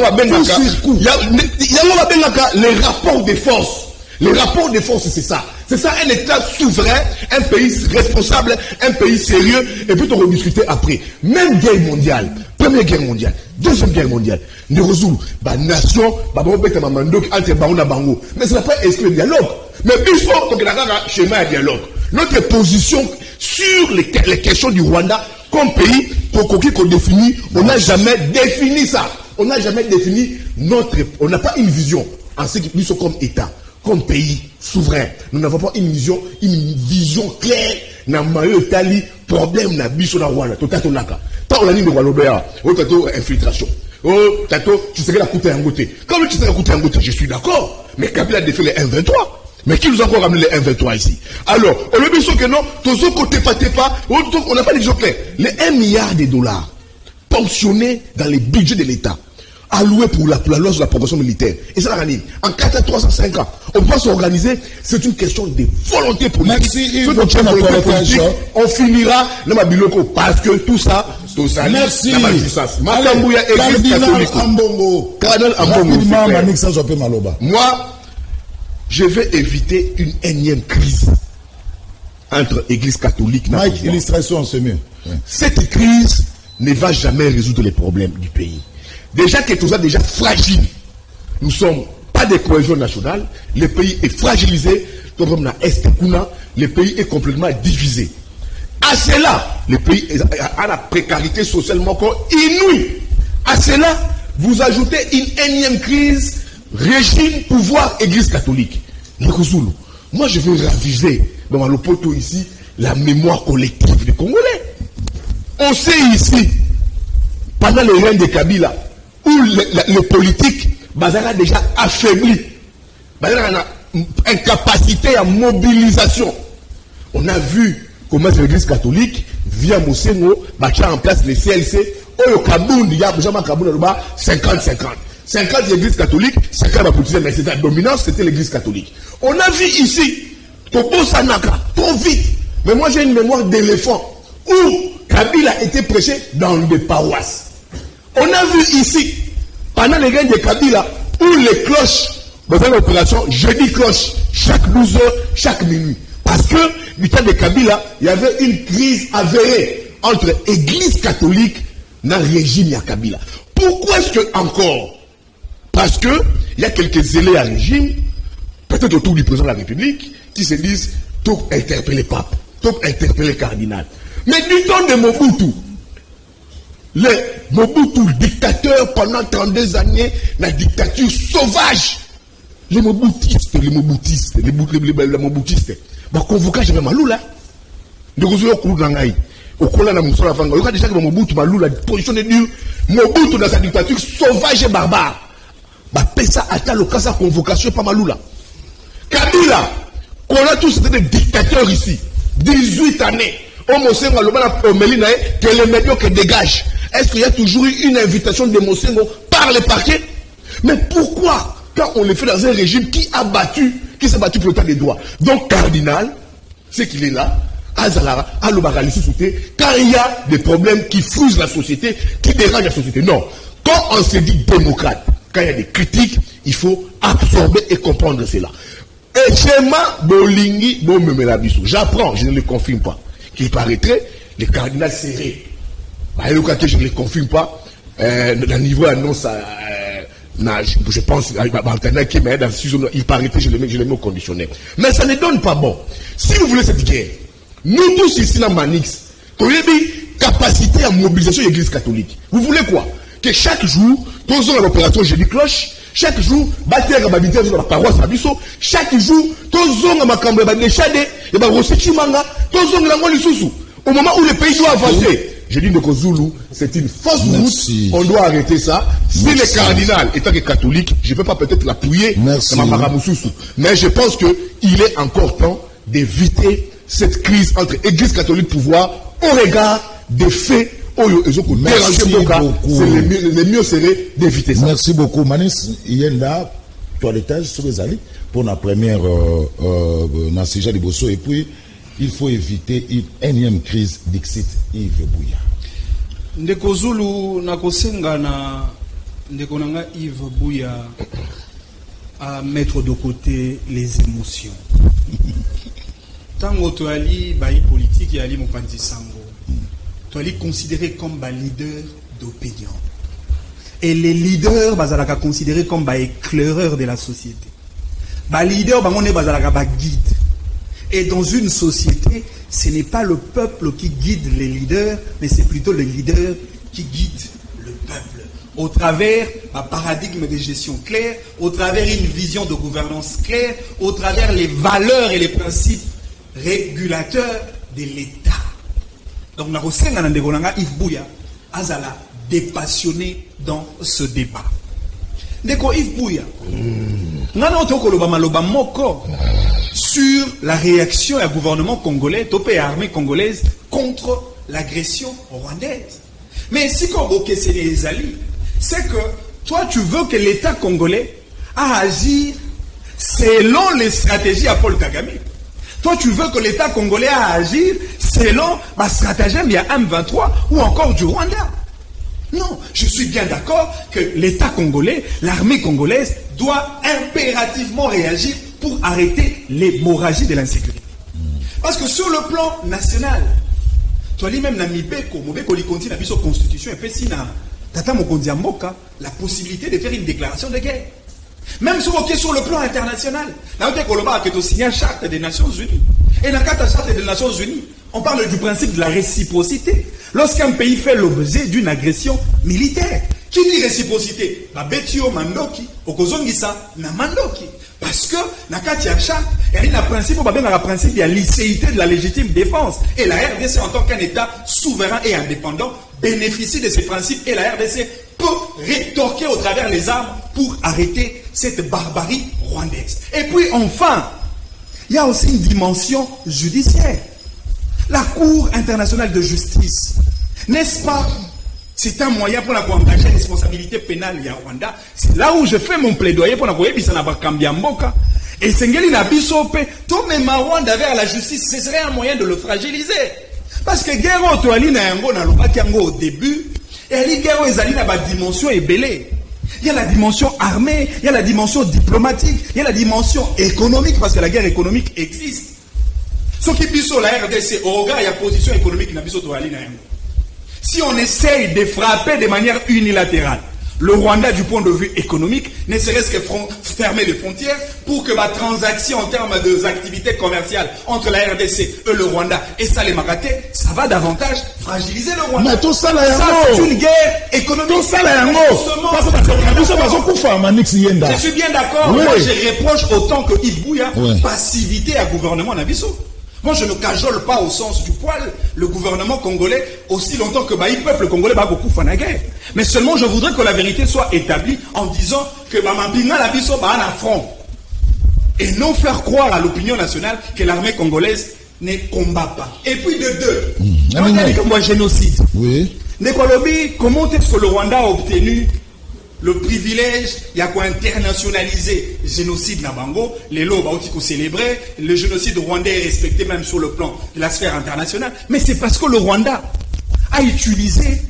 les rapports de force. Les rapports de force, c'est ça. C'est ça, un État souverain, un pays responsable, un pays sérieux, et puis on va discuter après. Même guerre mondiale, première guerre mondiale, deuxième guerre mondiale, nous résout, nation, entre Barona Bango. Mais ce n'est pas esprit de dialogue. Mais il faut que la schéma de dialogue. Notre position sur les questions du Rwanda comme pays, qu'on définit, on n'a jamais défini ça. On n'a jamais défini on n'a pas une vision en ce qui nous sommes comme État. Comme pays souverain, nous n'avons pas une vision claire. Na mayo tali problème na biso na Rwanda. Totato naka. Tant la ligne de Walobea, tato infiltration. Tato, tu sais que la coûte un côté. Comme tu sais que la coûte un côté, je suis d'accord. Mais Kabila a défait les 1,23. Mais qui nous a encore ramené les 1,23 ici? Alors, on le dit que non, tous ceux côté pas, on n'a pas les gens clairs. Les 1 milliard de dollars ponctionnés dans les budgets de l'État. Alloué pour la loi sur la progression militaire. Et ça, la en 4-3-5 ans, on peut s'organiser. C'est une question de volonté politique. Merci, on finira dans ma biloko parce que tout ça, merci. Cardinal Ambongo. Moi, je vais éviter une énième crise entre Église catholique et Mike, illustration, c'est mieux. Ouais. Cette crise ne va jamais résoudre les problèmes du pays. Déjà que tout ça est déjà fragile. Nous ne sommes pas de cohésion nationale. Le pays est fragilisé. Le pays est complètement divisé. À cela, le pays a la précarité socialement inouïe. À cela, vous ajoutez une énième crise, régime, pouvoir, Église catholique. Moi, je veux raviver dans le poteau ici la mémoire collective des Congolais. On sait ici, pendant le règne de Kabila, où le politique a déjà affaibli, a une incapacité à mobilisation. On a vu comment l'église catholique, via Mosengo, en place le CLC, au Kabound, il y a 50-50. 50 l'église catholique, 50 la politique, mais c'était la dominance, c'était l'église catholique. On a vu ici, Topo Sanaka, trop vite. Mais moi j'ai une mémoire d'éléphant, où Kabila a été prêché dans des paroisses. On a vu ici, pendant les règnes de Kabila, où les cloches, dans l'opération, jeudi cloche, chaque 12 heures, chaque minuit. Parce que, du temps de Kabila, il y avait une crise avérée entre église catholique et régime à Kabila. Pourquoi est-ce que encore? Parce que, il y a quelques zélés à régime, peut-être autour du président de la République, qui se disent, tout interpeller pape, tout interpeller cardinal. Mais du temps de Mobutu, Mobutu, dictateur pendant 32 années, la dictature sauvage. les moboutistes, convoquage même Malula. De Gouzou Koulangaï. Au Kola na Moussa Fanga. Il y a déjà que Mobutu Malula, position de Dieu, Mobutu dans sa dictature sauvage et barbare. Bah, Pessa atteint le cas de convocation par Malula. Kabila, qu'on a tous été des dictateurs ici. 18 années. On Mosengo, le bala Melina, que les médiocres dégagent. Est-ce qu'il y a toujours eu une invitation de Mosengo par le parquet? Mais pourquoi, quand on le fait dans un régime qui s'est battu pour l'état des droits? Donc, cardinal, c'est qu'il est là, Azalara, Alobarali Souté, car il y a des problèmes qui fusent la société, qui dérangent la société. Non. Quand on se dit démocrate, quand il y a des critiques, il faut absorber et comprendre cela. Et Chema Bolingi Bomemelabiso, j'apprends, je ne le confirme pas, qu'il paraîtrait les cardinals serrés. Je ne le confirme pas. Le niveau annonce, je pense, il paraîtrait, je le mets au conditionnel. Mais ça ne donne pas bon. Si vous voulez cette guerre, nous tous ici dans Manix, qu'on ait capacité à mobilisation de l'Église catholique. Vous voulez quoi? Que chaque jour, tous ont l'opération Jésus Cloche, chaque jour, bâtir la paroisse à Bisso, chaque jour, tous ont ma cambre de Chade, et bah, Rossechimanga, tous ont la moelle sous. Au moment où le pays doit avancer, je dis que Zulu, c'est une fausse route, on doit arrêter ça. Si le cardinal, étant que catholique, je ne peux pas peut-être l'appuyer, mais je pense qu'il est encore temps d'éviter cette crise entre Église catholique pouvoir au regard des faits. Merci beaucoup. Le mieux serait d'éviter ça. Merci beaucoup. Manis Yenda, toilettage sur les allées pour la première Nassija de Bosso. Et puis, il faut éviter une énième crise d'Ixit Yves Bouya. Ndeko Zulu nakosenga na ndeko nanga Yves Bouya à mettre de côté les émotions. Tango toali bayi politique yali mopanzi sango. Toali considéré comme ba leader d'opinion. Et les leaders bazalaka considérés comme ba éclaireurs de la société. Ba leader bangone bazalaka ba guide. Et dans une société, ce n'est pas le peuple qui guide les leaders, mais c'est plutôt les leaders qui guident le peuple. Au travers un paradigme de gestion clair, au travers une vision de gouvernance claire, au travers les valeurs et les principes régulateurs de l'État. Donc, nous avons Yves Bouya, Azala, dépassionné dans ce débat. Ndeko Yves Bouya, nous avons sur la réaction du gouvernement congolais, topé armée congolaise contre l'agression rwandaise. Mais si c'est que toi tu veux que l'État congolais agisse selon les stratégies à Paul Kagame. Toi tu veux que l'État congolais agisse selon la stratégie de M23 ou encore du Rwanda. Non, je suis bien d'accord que l'État congolais, l'armée congolaise doit impérativement réagir pour arrêter l'hémorragie de l'insécurité. Parce que sur le plan national, tu as dit même dans Mibeko, li continue la constitution et puis si Tata Mokondi Mboka la possibilité de faire une déclaration de guerre. Même sur le plan international, là où tu as signé la charte des Nations Unies. Et dans la charte des Nations Unies, on parle du principe de la réciprocité. Lorsqu'un pays fait l'objet d'une agression militaire, qui dit réciprocité? Betio Mandoki, Okozongisa, na Mandoki. Parce que, dans la charte, il y a un principe, de la licéité de la légitime défense. Et la RDC, en tant qu'un État souverain et indépendant, bénéficie de ces principes. Et la RDC peut rétorquer au travers les armes pour arrêter cette barbarie rwandaise. Et puis, enfin, il y a aussi une dimension judiciaire. La Cour internationale de justice, n'est-ce pas? C'est un moyen pour engager la responsabilité pénale à Rwanda. C'est là où je fais mon plaidoyer pour la Mboka. Et Sengeli Nabisope, tout même Rwanda vers la justice, ce serait un moyen de le fragiliser. Parce que guerre au début, et la guerre a une dimension ébellée. Il y a la dimension armée, il y a la dimension diplomatique, il y a la dimension économique, parce que la guerre économique existe. Ce qui est la RDC, au regard de la position économique, si on essaye de frapper de manière unilatérale le Rwanda du point de vue économique, ne serait-ce que fermer les frontières pour que ma transaction en termes d'activités commerciales entre la RDC et le Rwanda et ça les maraté, ça va davantage fragiliser le Rwanda. Mais tout ça, c'est une guerre économique. Tout ça, Je suis bien d'accord. Oui. Moi, je reproche autant que Yves Bouya Oui. passivité à gouvernement Nabiso. Moi, je ne cajole pas au sens du poil le gouvernement congolais aussi longtemps que le peuple congolais va beaucoup faire la guerre. Mais seulement, je voudrais que la vérité soit établie en disant que Mamapinga Nabiso va en affront. Et non faire croire à l'opinion nationale que l'armée congolaise ne combat pas. Et puis de deux, on a dit comme un génocide. Oui. Nekolobi, comment est-ce que le Rwanda a obtenu le privilège, il y a quoi internationaliser le génocide Nabango, les lots célébrer, le génocide rwandais est respecté même sur le plan de la sphère internationale. Mais c'est parce que le Rwanda a utilisé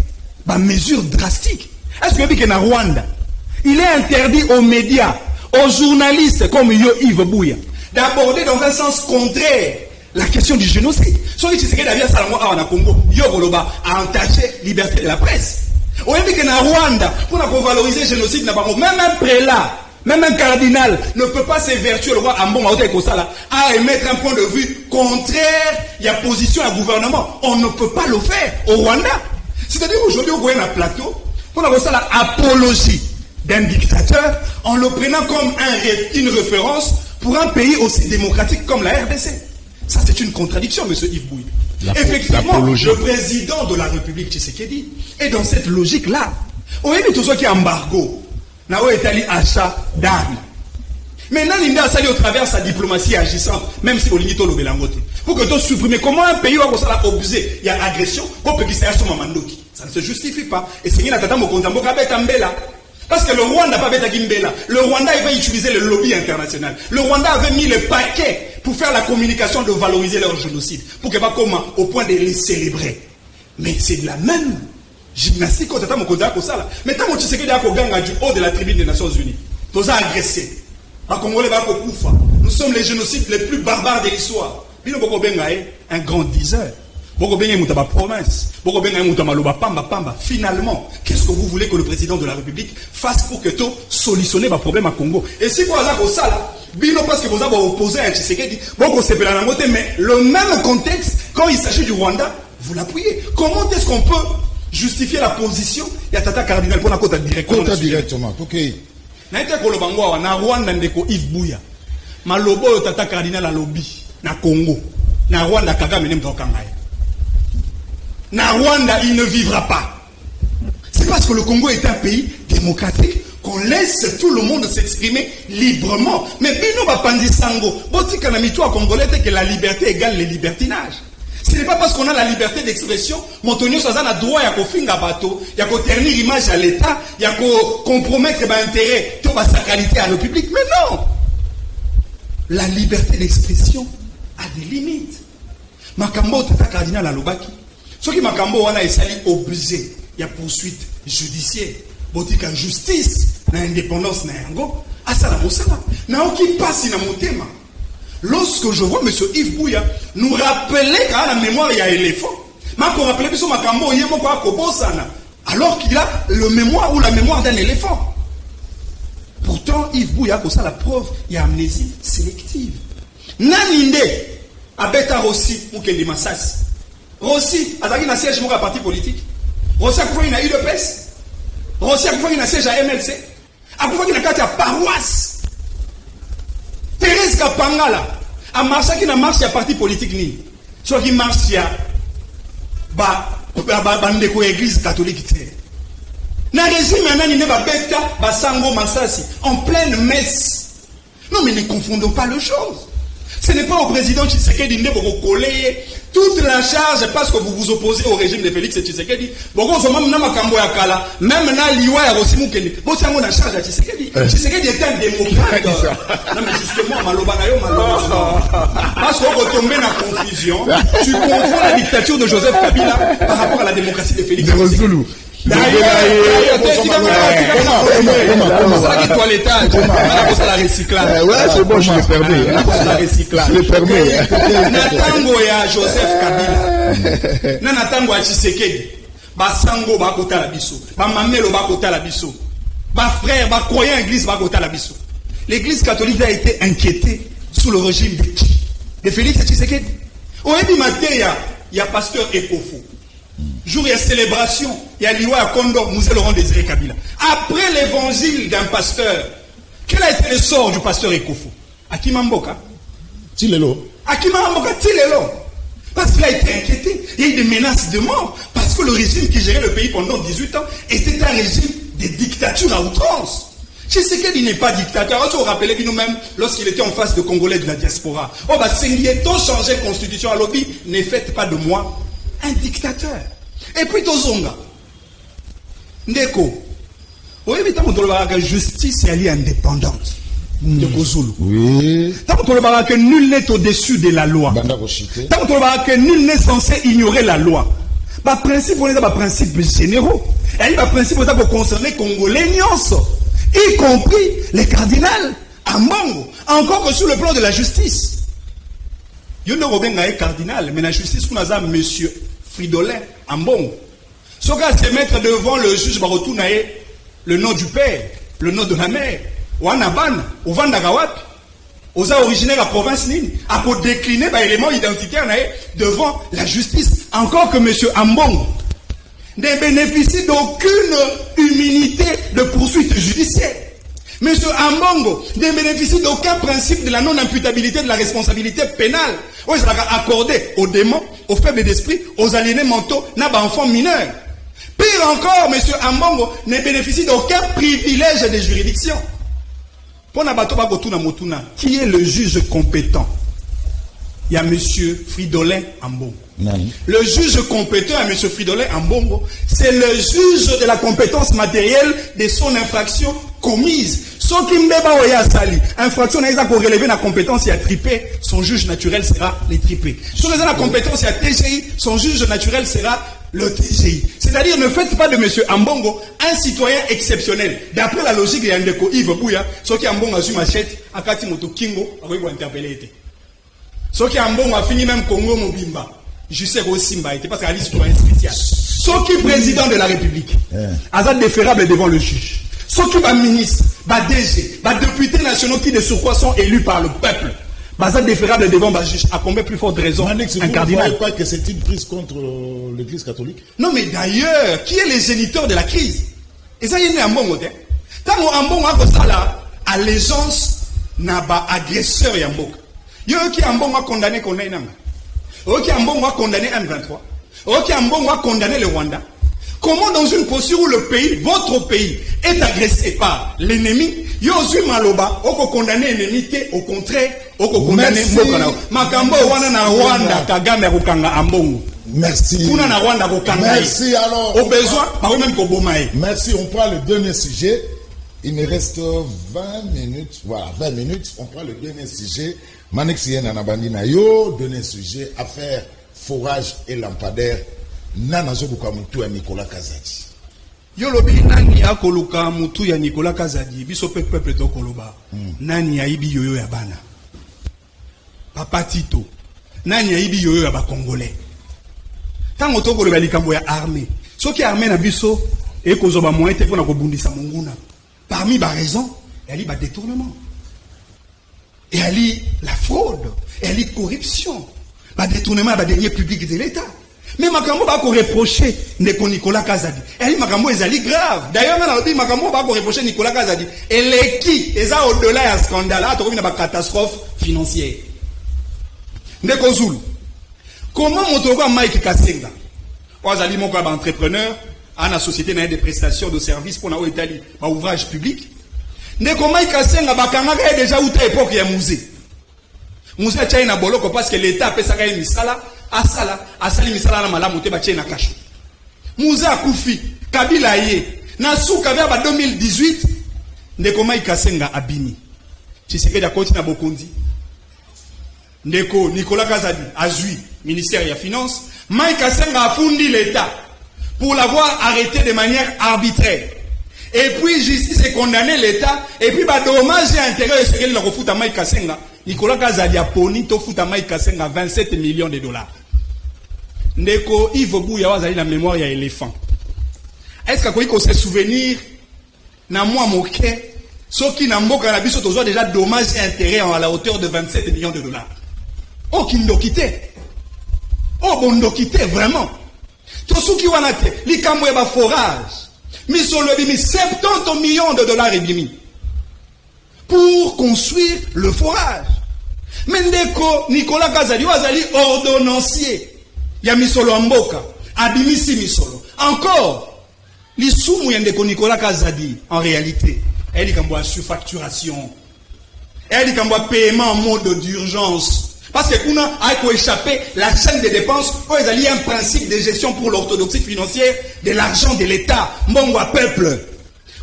des mesures drastiques. Est-ce que le Rwanda, il est interdit aux médias, aux journalistes comme Yves Bouya, d'aborder dans un sens contraire la question du génocide. Soit tu sais que David Salamo a Congo, Yogoloba a entaché liberté de la presse. On dit que dans Rwanda, pour valoriser le génocide, même un prélat, même un cardinal ne peut pas s'évertuer le roi Ambon à émettre un point de vue contraire à la position du gouvernement. On ne peut pas le faire au Rwanda. C'est-à-dire aujourd'hui, on a un plateau pour la apologie d'un dictateur en le prenant comme une référence pour un pays aussi démocratique comme la RDC. Ça, c'est une contradiction, M. Yves Bouya. Effectivement, le président de la République Tshisekedi est dans cette logique-là. On a tout ce qui est embargo. On a été achat d'armes. Maintenant, l'India a sali au travers sa diplomatie agissante, même si on limite le Bélangote. Pour que tu supprimes, comment un pays va obusé, il y a agression, ça ne se justifie pas. Et c'est une attaque parce que le Rwanda n'a pas fait Gimbela. Le Rwanda il va utiliser le lobby international. Le Rwanda avait mis le paquet pour faire la communication de valoriser leur génocide. Pour que pas comme au point de les célébrer. Mais c'est de la même gymnastique quand tu as mon ça. Mais tant que tu sais que tu as du haut de la tribune des Nations Unies, tu as agressé. Nous sommes les génocides les plus barbares de l'histoire. Un grand diseur. Finalement, qu'est-ce que vous voulez que le président de la République fasse pour que tout solutionne les problèmes à Congo? Et si vous avez ça, parce que vous avez opposé à Tshisekedi, mais le même contexte, quand il s'agit du Rwanda, vous l'appuyez. Comment est-ce qu'on peut justifier la position? Il y a Tata Cardinal pour la côte directement. Ok. Na Rwanda ndeko Yves Bouya. Malobo Tata Cardinal a lobby na Congo. Na Rwanda Kagame ne mtokangaye. Na Rwanda, il ne vivra pas. C'est parce que le Congo est un pays démocratique qu'on laisse tout le monde s'exprimer librement. Mais Bino Bapandisango, Botika Namito à Congolais, que la liberté égale le libertinage. Ce n'est pas parce qu'on a la liberté d'expression, Montonio Sazan a droit à finga bateau, à ternir l'image à l'État, à compromettre l'intérêt, à sa qualité à le public. Mais non! La liberté d'expression a des limites. Makambo Tata Cardinal Alobaki. Ce qui Makambo wana esali obligé, il y a poursuite judiciaire, botika justice, na indépendance na yango, asala mosala. Na oki passe na motema. Lorsque je vois M. Yves Bouya nous rappeler qu'à la mémoire il y a éléphant, Mako rappelait que Makambo yemo kwa kobosana, alors qu'il a le mémoire ou la mémoire d'un éléphant. Pourtant Yves Bouya ça la preuve, il y a amnésie sélective. Naninde abeta Rossi ou Kendi Massas. Rossi, Azaki na siège à parti politique. Rossi a fait une UDPS. Rossi a fait une siège à MLC. A fait une carte à paroisse. Thérèse Kapangala a marché qui n'a marché à parti politique ni. Soit qui marche à l'église catholique. Na régime nanani ne ba beta ba sango Massasi en pleine messe. Non mais ne confondons pas les choses. Ce n'est pas au président Tshisekedi de vous coller toute la charge parce que vous vous opposez au régime de Félix Tshisekedi. Même na liwa ya Rossi Mukende. Vous avez la charge à Tshisekedi. Tshisekedi est un démocrate. Non mais justement, malobanayo. Parce qu'on retombe dans la confusion. Tu confonds la dictature de Joseph Kabila par rapport à la démocratie de Félix Tshisekedi. C'est bon, je le permets. Natango ya Joseph Kabila. Natango ya Tshisekedi. Basango bakota la biso. Bamamelo bakota la biso. Frère, croyant église bakota la biso. L'église catholique a été inquiétée sous le régime de qui? De Félix Tshisekedi. Au début matin, il y a pasteur Ekofo. Jour et célébration, il y a l'Iwa à Kondo, Moussé Laurent Désiré Kabila. Après l'évangile d'un pasteur, quel a été le sort du pasteur Ekofo? Akimamboka. Tilelo. Akimamboka Tilelo. Parce qu'il a été inquiété. Il y a eu des menaces de mort. Parce que le régime qui gérait le pays pendant 18 ans était un régime de dictature à outrance. Tshisekedi n'est pas dictateur. On se rappelait que nous-mêmes, lorsqu'il était en face de Congolais de la diaspora, oh bah Sengieto changer la constitution à lobby, ne faites pas de moi un dictateur. Et puis Tozonga. Ndeko. Oui, mais tant que la justice est indépendante. Ndeko Zulu. Oui. Tant que nul n'est au-dessus de la loi. Tant que nul n'est censé ignorer la loi. Bah principe, on est dans principe généraux. Et les principes qui concernent les Congolais, y compris les cardinals, à Mbongo, encore que sur le plan de la justice. Il y a un cardinal, mais la justice, on a monsieur Fridolin, à Mbongo. Ce gars se mettre devant le juge Barotunae, le nom du père, le nom de la mère, ou Anaban, ou Vandagawat, aux originaires de la province Nini, à décliner par éléments identitaires devant la justice, encore que monsieur Ambongo ne bénéficie d'aucune immunité de poursuite judiciaire. Monsieur Ambongo ne bénéficie d'aucun principe de la non-imputabilité de la responsabilité pénale. Oui, ça va accorder aux démons, aux faibles d'esprit, aux aliénés mentaux, n'a pas enfants mineurs. Pire encore, monsieur Ambongo ne bénéficie d'aucun privilège de juridiction. Pour Nabato Bagotuna Motuna, qui est le juge compétent? Il y a monsieur Fridolin Ambongo. Le juge compétent à M. Fridolin Ambongo, c'est le juge de la compétence matérielle de son infraction commise. Ce qui infraction n'a pas relevé la compétence et a trippé, son juge naturel sera les trippés. Si on a la compétence et a TGI, son juge naturel sera le TGI. C'est-à-dire, ne faites pas de M. Ambongo un citoyen exceptionnel. D'après la logique de Yandeko Yves Bouya, ce qui Ambongo a su machette, à Katimoto Kingo, a voulu interpeller. Ce qui Ambongo a fini même Congo Mobimba. Je sais aussi Simba était parce qu'à l'histoire spéciale. Ce qui est président de la République, Azad déférable devant le juge. Ce qui est ministre, DG, députés nationaux qui de surcroît sont élus par le peuple. Azad déférable devant le juge. À combien plus forte raison un cardinal? Vous ne croyez pas que c'est une prise contre l'Église catholique? Non, mais d'ailleurs, qui est les géniteurs de la crise? Et ça, il y a un bon mot. Tant qu'on bon a là, allégeance n'a pas agresseur et un bon. Il y a qui a un bon a condamné qu'on a une Ok, Ambongo a condamné M23. Ok, Ambongo a condamné le Rwanda. Comment dans une posture où le pays, votre pays, est agressé par l'ennemi, Yosu Maloba, on condamné l'ennemi, au contraire, on condamné Mokana. Makambo wana na Rwanda, Kagame Rukanga Ambongo. Merci. Merci alors. Au besoin, par même Kobomae. Merci, on prend le dernier sujet. Il me reste 20 minutes. Voilà, 20 minutes. On prend le dernier sujet. Manexien Nanabandina yo, dernier sujet, affaire forage et lampadaire. Nana Zobuka Moutou à Nicolas Kazadi. Yo lobi nani akoluka Moutou ya Nicolas Kazadi, biso peuple to koloba. Nani aibi yoyo ya bana. Papa Tito. Nani aibi yoyo ya ba Congolais. Tango to koloba likambo ya armée. Ce qui armée na biso et kozoba moyen te pona ko bundisa monguna. Parmi les raisons, il y a le détournement. Il y a la fraude. Il y a la corruption. Le détournement des deniers publics de l'État. Mais Makambo va reprocher Nicolas Kazadi. Il y a Makambo est grave. D'ailleurs, Makambo va reprocher Nicolas Kazadi. Et les qui, et ça au-delà d'un scandale, il y a une catastrophe financière. Ndeko Zulu. Comment Motogo Mike Kassenga, Ozali mon entrepreneur, à la société n'a des prestations de services pour la Italie, par ouvrage public. Ne comment il a déjà eu à l'époque il musée. Musée a na boloko parce que l'État a fait ça une misala, a sali misala na malamu te ba na cash. Musée a koufi, Kabila yé, na souka vers 2018, ne comment il kasenga abimi. Tshisekedi a continué à Bokondi. Ndeko Nicolas Kazadi azui ministère des Finances, Mike Kassenga a fourni l'État pour l'avoir arrêté de manière arbitraire. Et puis justice est condamné l'État. Et puis dommage et intérêt c'est qu'il a refoutu à Mike Kassenga. Nicolas Kazadi a poni to fout à Mike Kassenga 27 millions de dollars. Ndeko Yves Bouya wazali la mémoire ya éléphant. Est-ce qu'on se souvenir na moi moké ce qui n'a mboka na biso tozo déjà dommage et intérêt à la hauteur de 27 millions de dollars. Oh qui nous quitté. Oh bon nous quitté vraiment. Tosuki wanate, likambo ya ba forage. Misolo bimi 70 millions de dollars et bimi. Pour construire le forage. Mendeko Nicolas Kazadi wazali ordonnancier. Ya misolo amboka. Abimisi misolo. Encore. L'issoumu yandeko Nicolas Kazadi, en réalité, elle dit qu'on surfacturation. Elle dit qu'on paiement en mode d'urgence. Parce que qu'on a échappé la chaîne des dépenses, il y a un principe de gestion pour l'orthodoxie financière de l'argent de l'État. Mbongo peuple.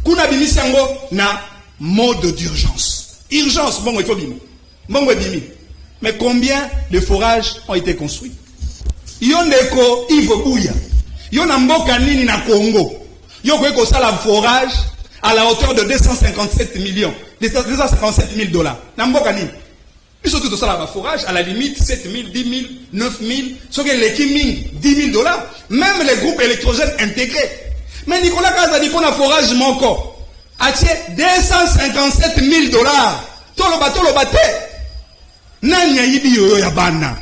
Qu'on a bimi sango na mode d'urgence. Urgence, mbongo il faut bimi. Mbongo bimi. Mais combien de forages ont été construits? Yondeko Yves Bouya. Yon mboka nini na Congo. Yon ko sala forage à la hauteur de 257 millions. 257 000 dollars. Na mboka nini. Puis surtout ça la forage à la limite 7 000, 10 000, 9 000, ce que les kiming 10 000 dollars, même les groupes électrogènes intégrés. Mais Nicolas Kazadi pour un forage manco, a 257 000 dollars. Tolo bate. Nanya yibi yoyo ya bana.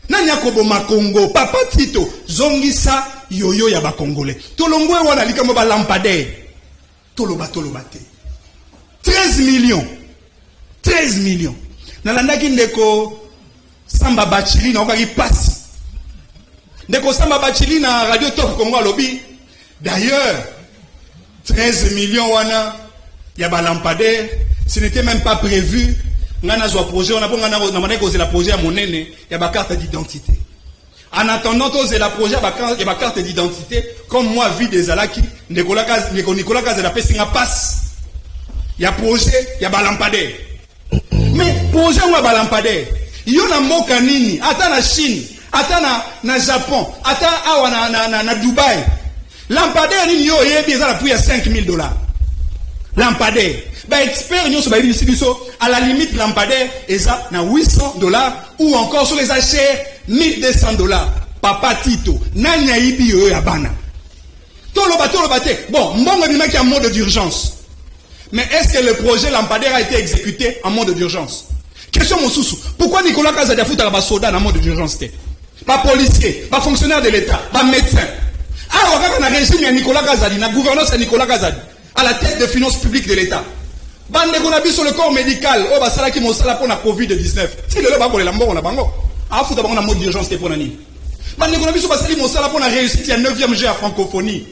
Nanya kobo makongo, papa Tito, zongisa yoyo ya ba congolais. Tolongwe wana likambo ba lampadaire. Tolo bate. 13 millions. 13 millions. Nalandaki ndeko Samba Bachili na okaki pasi. Ndeko Samba Bachili na Radio Top Congo lobby. D'ailleurs, 13 millions wana ya ba lampadaire, ce n'était même pas prévu. Ngana zo projet, on a bon ngana na cause la projet à monene ya ba carte d'identité. En attendant tous la projet ya ba carte d'identité, comme moi vie des alaki, Nicolas Kaz la pesi nga passe. Ya projet ya ba lampadaire. Mais projet ou ba lampadaire, yo na mboka nini, ata na Chine, ata na Japon, ata awa na Dubaï. Lampadaire nini yo yebi za la prix à 5 000 dollars. Lampadaire. Ben expert nous so ba ici biso à la limite lampadaire eza na 800 dollars ou encore sur les achats 1200 dollars. Papa Tito, nanya ibi yo ya bana. Tolo bate. Bon, mbongo bima ki en mode d'urgence. Mais est-ce que le projet lampadaire a été exécuté en mode d'urgence? Question Moussousou. Pourquoi Nicolas Kazadi a foutu la soda en mode d'urgence? Pas policier, pas fonctionnaire de l'État, pas médecin. Ah, on a un régime à Nicolas Kazadi, la gouvernance à Nicolas Kazadi, à la tête des finances publiques de l'État. Bande qu'on a vu sur le corps médical, oh bah ça là qui m'a salé pour la Covid-19. Si le bas pour les lambos on a bango. Ah, faut d'abord un mode d'urgence pour nani. Bande qu'on a vu sur basali mon salé pour la réussite il y a 9e G à francophonie.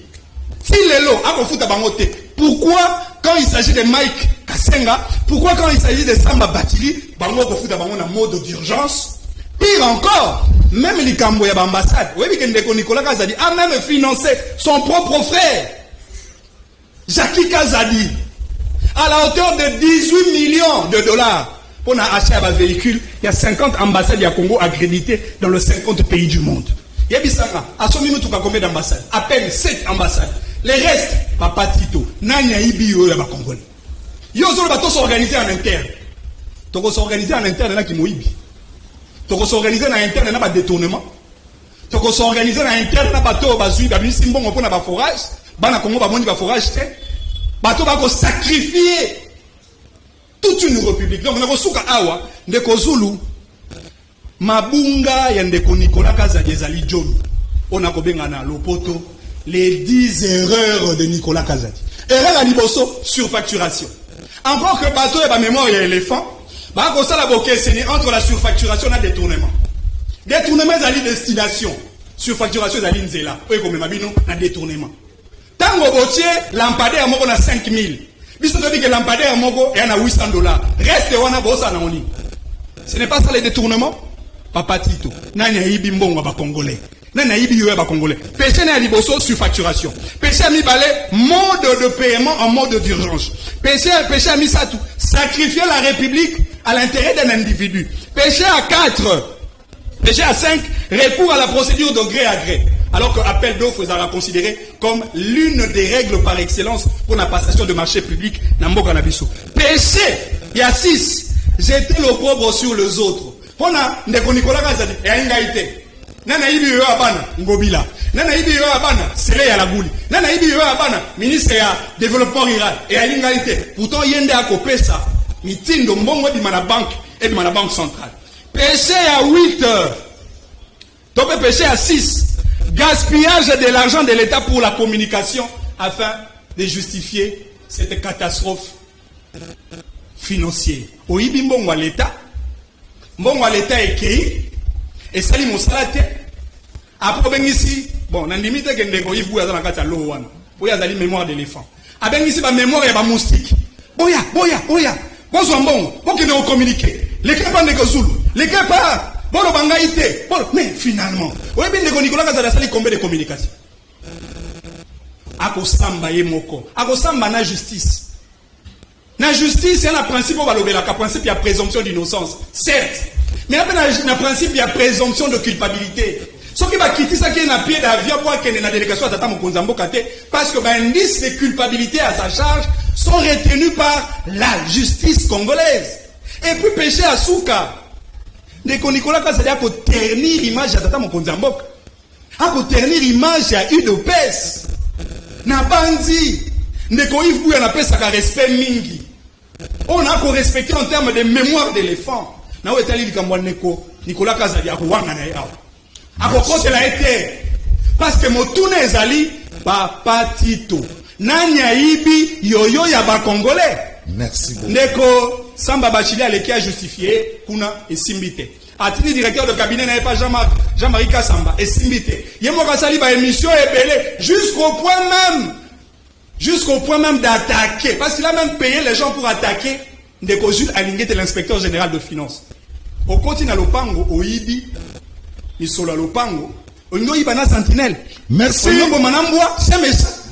Si le lot a fout à bangote. Pourquoi quand il s'agit de Mike Kassenga, pourquoi quand il s'agit de Samba Batili, bango ko fout à bango en mode d'urgence? Pire encore, même les Camboya l'ambassade, oui mais que Nicolas Kazadi a même financé son propre frère, Jackie Kazadi, à la hauteur de 18 millions de dollars pour acheter un véhicule. Il y a 50 ambassades à Congo accréditées dans les 50 pays du monde. Il y a Bissanga, à ce minute, combien d'ambassades? À peine 7 ambassades. Les restes, Papa Tito, Nanya Ibio, la Congolais. Yo, on va tous s'organiser en interne. On s'organiser en interne, là qui mouibi. On s'organiser en interne, là, pas détournement. On s'organiser en interne, là, bateau, bazui, babi, simbon, on prend un forage. Bana Congo, ba moni ba forage, bateau, va sacrifier toute une république. Donc, on a souka awa, ndeko Zulu, mabunga, yandeko Nicolas Kazadi, ezali John. On a kobengana lopoto, les 10 erreurs de Nicolas Kazadi. Erreur à Liboso, surfacturation. Encore que bateau et ba mémoire, il y a éléphant. Bah, comme ça, la bouquet, c'est entre la surfacturation et le détournement. Détournement, c'est la destination. Surfacturation, c'est la nzela. Oui, comme mabino, la détournement. Tango botier, lampadaire à moko na 5 000. Biso te dit que lampadaire à moko est à 800 dollars. Reste wana bosa na oni. Ce n'est pas ça le détournement? Papa Tito. Nanya ibi mbongo ba Congolais. Nanya ibi yoya ba Congolais. Péché na liboso surfacturation. Péché a mis balai mode de paiement en mode d'urgence. Péché a mis ça tout. Sacrifier la République à l'intérêt d'un individu. Péché à 4. Péché à 5. Recours à la procédure de gré à gré. Alors que l'appel d'offres sera considéré comme l'une des règles par excellence pour la passation de marché public dans Mboka Nabiso. Péché, il y a 6. Jeter l'opprobre sur les autres. On a ndeko Nicolas Kazadi et Ingaïté. Nana ibi yo abana ngobila. Nana ibi yo abana sele ya la bouli. Nana ibi yo abana ministre ya développement rural et Ingaïté. Pourtant yende a copé ça. Mitindo mbongo di mana banque et di mana banque centrale. Péché à 8 heures. Donc péché à 6. gaspillage de l'argent de l'État pour la communication afin de justifier cette catastrophe financière. Oyibi mbongo l'État est kei et sali mostrate après bengisi bon na limite que ndeko yivu ya na kata lo wana boya zali mémoire d'éléphant abengisi ba mémoire ya ba moustique boya bozo mbongo boke ne communiquer les pas ndeko Zulu les pas bon bangaité bon mais finalement oyebi ndeko Nicolas Kazada sali combien de communication akosamba ye moko akosamba na justice. La justice, c'est un principe, on va lever la principe, il y a présomption d'innocence. Certes. Mais après, il y a principe, il y a présomption de culpabilité. Ce qui va quitter ça, qui est un pied d'avion, pour qu'il y ait une délégation à Tata Mokonzambo Kate, parce que ben, indices de culpabilité à sa charge sont retenus par la justice congolaise. Et puis, péché à Souka. Dès qu'on Nicolas Kazadi a ternir l'image à Tata Mokonzambo. A ternir l'image à UDPS. N'a pas dit. Ndeko Yves Bouya n'a pas ça respect mingi. On a qu'on respecter en termes de mémoire d'éléphant. Na où est allé Nicolas Kazadi a kouanga na yao. A kokote la été. Parce que motune ezali papa Tito. Nanya ibi yoyo ya ba Congolais. Merci beaucoup. Ndeko Samba Bachili a l'équipe à justifier kuna et simbite. Atini directeur de cabinet n'avait pas Jean-Marie Kassamba et simbite. Yemo Kassali ba émission ébélé jusqu'au point même d'attaquer, parce qu'il a même payé les gens pour attaquer Ndeko Jules Alingé, l'inspecteur général de finances. Au continent Lopango, au Ibi, Misolo Lopango, au Ibana Sentinelle. Merci.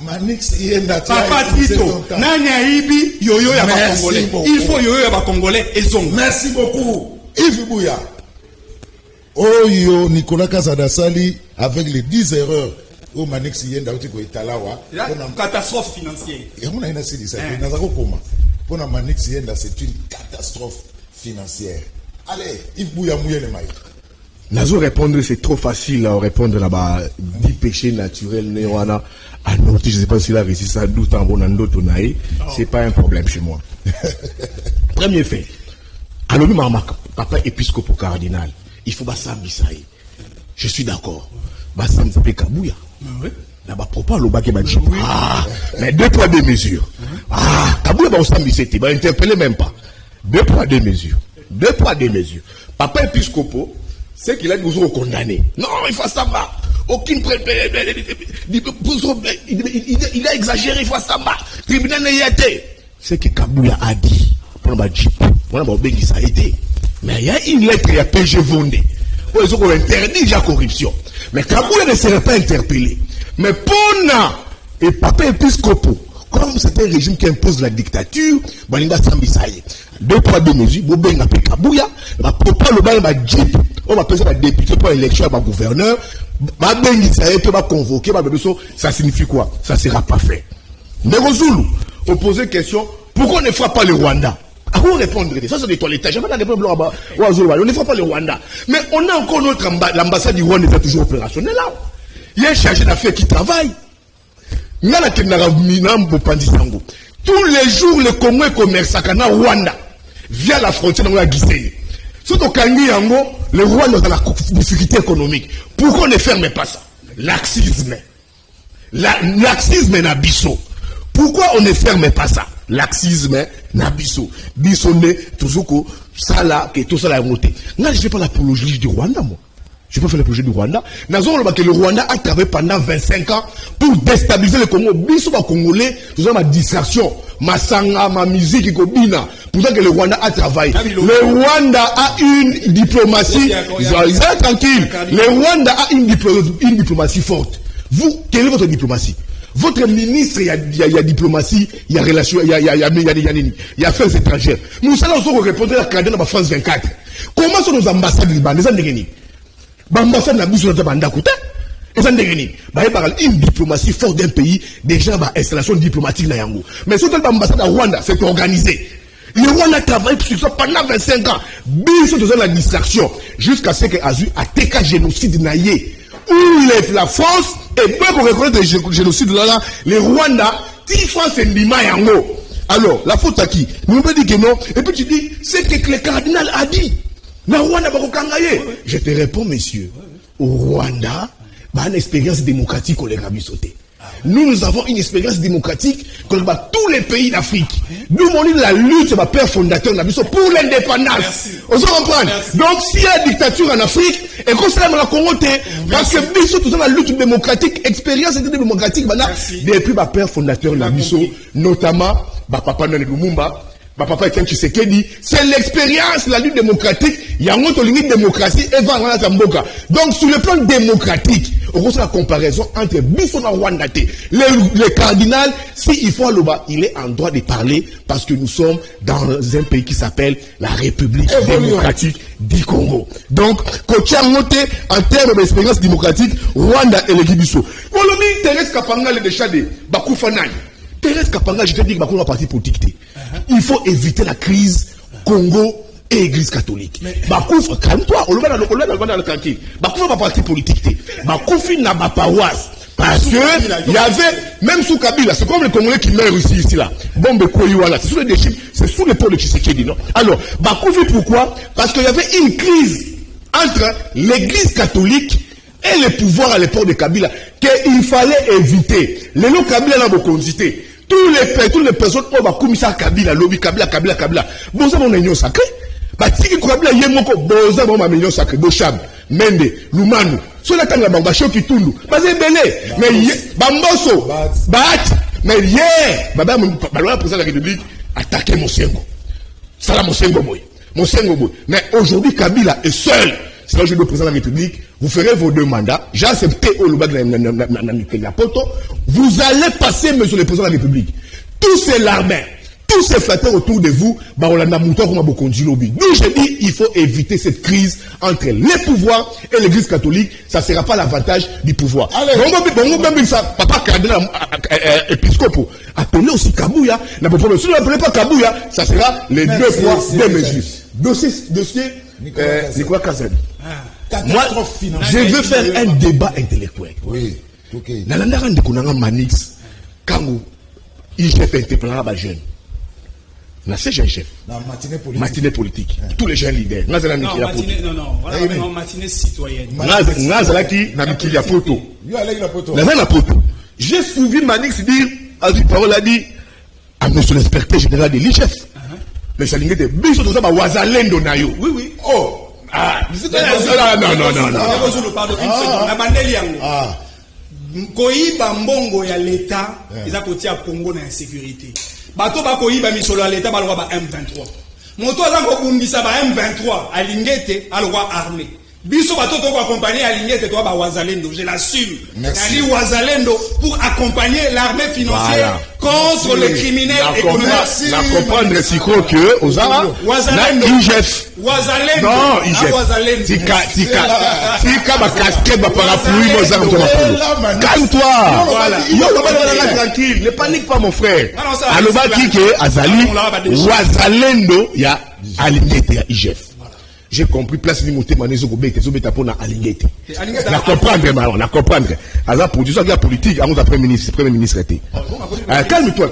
Manix Yenda Papa Tito, Nanya Ibi, Yoyo Yaba Congolais. Il faut Yoyo Yaba Congolais et Zong. Merci beaucoup. Yves Bouya. Oyo Nicolas Kazada Sali avec les 10 erreurs. Oh Manix Yenda Otiko Italawa. Catastrophe financière. Et on a une assez dit ça. Pour Manix Yenda, c'est une catastrophe financière. Allez, Yves Bouya mouillé les mailles. Nazo répondre, c'est trop facile à répondre là-bas. 10 péchés naturels, néoana, à noter, je ne sais pas si la réussi ça, doute en bon d'autres naï, c'est pas un problème chez moi. Premier fait. Alors, lui, ma papa épiscopo cardinal, il faut basam bisaï. Je suis d'accord. Basam s'appelle Kabouya. Là-bas, propos, le bac est badji. Ah, mais 2 poids 2 mesures. Ah, Kabouya, bah, on s'en bisete, bah, interpeller même pas. 2 poids 2 mesures. 2 poids 2 mesures. Papa épiscopo, c'est qu'il a toujours condamné. Non, il faut ça. Aucune il a exagéré, il faut ça. Tribunal n'a été. C'est que Kabouya a dit. On a dit. On a dit ça a été. Mais il y a une lettre, il y a PG Vendé. Ils ont interdit la corruption. Mais Kabouya ne serait pas interpellé. Mais Pona et Papa épiscopo, comme c'est un régime qui impose la dictature, Balinga Sambisaye. 2 poids 2 mesures, Boben a pris Kabouya, ma propre le bain, ma jeep, on va passer ma député pour l'élection à ma gouverneur, ma bengi ça peut pas convoquer, ça signifie quoi? Ça sera pas fait. Mais Zulu, on posait question, pourquoi on ne fera pas le Rwanda? À quoi répondre? Ça c'est des toilettes. J'ai pas de problème là-bas. On ne fera pas le Rwanda. Mais on a encore notre l'ambassade du Rwanda est toujours opérationnelle là. Il y a un chargé d'affaires qui travaille. Tous les jours, le Congo commerce à Rwanda via la frontière de la Guinée. Surtout quand le Rwanda dans la difficulté économique. Pourquoi on ne ferme pas ça? Laxisme. Laxisme n'a biso. Pourquoi on ne ferme pas ça? Laxisme n'a biso. Biso ne toujours ça là que tout ça là est monté. Là je fais pas l'apologie du Rwanda moi. Je peux faire le projet du Rwanda. Nous avons que le Rwanda a travaillé pendant 25 ans pour déstabiliser le Congo. Biso ba Congolais, nous avons ma distraction, ma sanga, ma musique, Kobina. Pourtant que le Rwanda a travaillé. Le Rwanda a une diplomatie. Tranquille. Le Rwanda a une diplomatie forte. Vous, quelle est votre diplomatie? Votre ministre, il y a diplomatie, il y a relations, il y a affaires étrangères. Nous allons répondre à la cadence de France 24. Comment sont nos ambassades libanaises? L'ambassade n'a besoin de banda côté. Une diplomatie forte d'un pays, déjà installation diplomatique na yango. Mais surtout l'ambassade à Rwanda, c'est organisé. Le Rwanda travaille sur ça pendant 25 ans. Bien sûr, la distraction. Jusqu'à ce que Azu a été génocide naïe. Où la France, et peu qu'on reconnaît le génocide là, le Rwanda, ti France et Lima yango. Alors, la faute à qui? Nous me dit que non. Et puis tu dis, c'est que le cardinal a dit. Je te réponds, monsieur. Au Rwanda, une expérience démocratique au Légabissoté. Nous avons une expérience démocratique comme tous les pays d'Afrique. Nous, on est la lutte de père fondateur pour l'indépendance. On se comprend. Donc, s'il y a une dictature en Afrique, et qu'on s'est dans la Congo, parce que nous sommes dans la lutte démocratique, expérience démocratique, depuis le père fondateur de la notamment papa Nene Lumumba, papa Etienne Tshisekedi, c'est l'expérience de la lutte démocratique. Il y a une autre limite démocratie et va dans Zamboka. Donc, sur le plan démocratique, on voit la comparaison entre Bissau et Rwanda. Le cardinal, s'il faut il est en droit de parler parce que nous sommes dans un pays qui s'appelle la République démocratique du Congo. Donc, quand tu as monté en termes d'expérience démocratique, Rwanda et le Bissau. Pour le ministre Thérèse Kapanga, le déchat de Bakoufanani. Thérèse Kapanga, je te dis que Bakou va partir politique. Il faut éviter la crise Congo et Église catholique. Bakouf, calme-toi, on va tranquille. Bakouf va partir politique. Bakouf n'a pas paroisse. Parce que il y avait, même sous Kabila, c'est comme les Congolais qui meurent ici là. Bombe Koyouala, c'est sous les déchets, c'est sous l'épaule de Tshisekedi, non? Alors, Bakouf, pourquoi? Parce qu'il y avait une crise entre l'Église catholique et le pouvoir à l'époque de Kabila qu'il fallait éviter. Les noms Kabila n'a pas consisté. Toutes les personnes qui ont commis ça Kabila, lobby Kabila. Bon, ça, on a une union sacrée. Batiki Kabila, yemoko, bon, ça, on a une union sacrée. Bocham, Mende, Lumanu. Sur la table, Bambacho qui tourne. Basé Belé. Mais, Bamboso, Bat. Mais hier, le président de la République attaqué Mosengo. Ça là, Mosengo boy. Mais aujourd'hui, Kabila est seul. C'est là que je dis au président de la République, vous ferez vos deux mandats. J'ai accepté au Luba de la Poto. Vous allez passer, monsieur le président de la République. Tous ces larmins, tous ces flatteurs autour de vous, d'où je dis, il faut éviter cette crise entre les pouvoirs et l'église catholique. Ça ne sera pas l'avantage du pouvoir. Papa cardinal épiscopo, appelez aussi Kabouya. Si vous n'appelez pas Kabouya, ça sera les deux poids, deux mesures. Dossier Nicolas Kazadi. Moi, je veux faire un débat intellectuel. Oui. Ok. Dans la narration de Konanga Manix, quand il chef interpellant les jeunes, na c'est jeune chef. Matinée politique. Tous les jeunes leaders. Non, matinée citoyenne. J'ai suivi Manix dire, parole a dit, à monsieur l'inspecteur général de l'ICHF. Mais ça l'ingé de biso tout ça ba wazalendo na yo. Oui. Oh. Non. Koyiba mbongo ya l'État, ils a côté à Congo na insécurité. Bato ba koyiba misolo ya l'État ba lwa ba M23. Moto azango kumbisa ba M23 alingete alwa armée. Biso bato to ko accompagner alingete to ba wazalendo, je l'assume. Ali wazalendo pour accompagner l'armée financière contre les criminels économiques. La comprendre si que Ozara wazalendo IGF wazalendo non IGF tika ba casquette ba parapluie Mozart calme-toi voilà yo va tranquille ne panique pas mon frère aloba kike azali wazalendo ya alingete ya IGF. J'ai compris, place limité, manézo go bete, zo beta pona alingete. Na comprendre. Aza production de la politique, à mon premier ministre était. Calme-toi.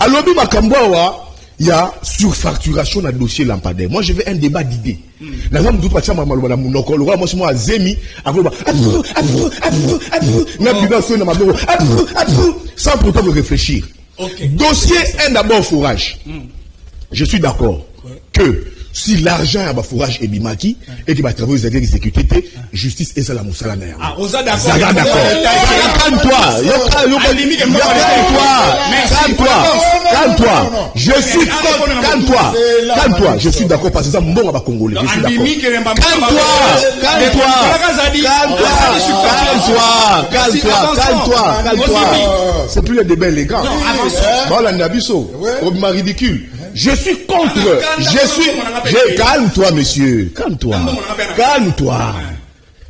Alobi Makamboa, il y a surfacturation dans le dossier lampadaire. Moi, je veux un débat d'idées. La femme doit pas chama malobana munoko, le roi moi zemi, sans pourtant me réfléchir. Dossier un d'abord forage. Je suis d'accord que si l'argent a un fourrage et bimaki et qu'il va travailler aux aides exécutés, justice et ça la moussala n'a ah, on a d'accord. Calme-toi. Je suis calme-toi. Je suis d'accord parce que ça bon à Congolais. Je suis d'accord. Calme-toi. C'est plus le débat élégant. Bon, là, Nabiso, au ridicule. Je suis contre. Calme-toi, monsieur. Calme-toi.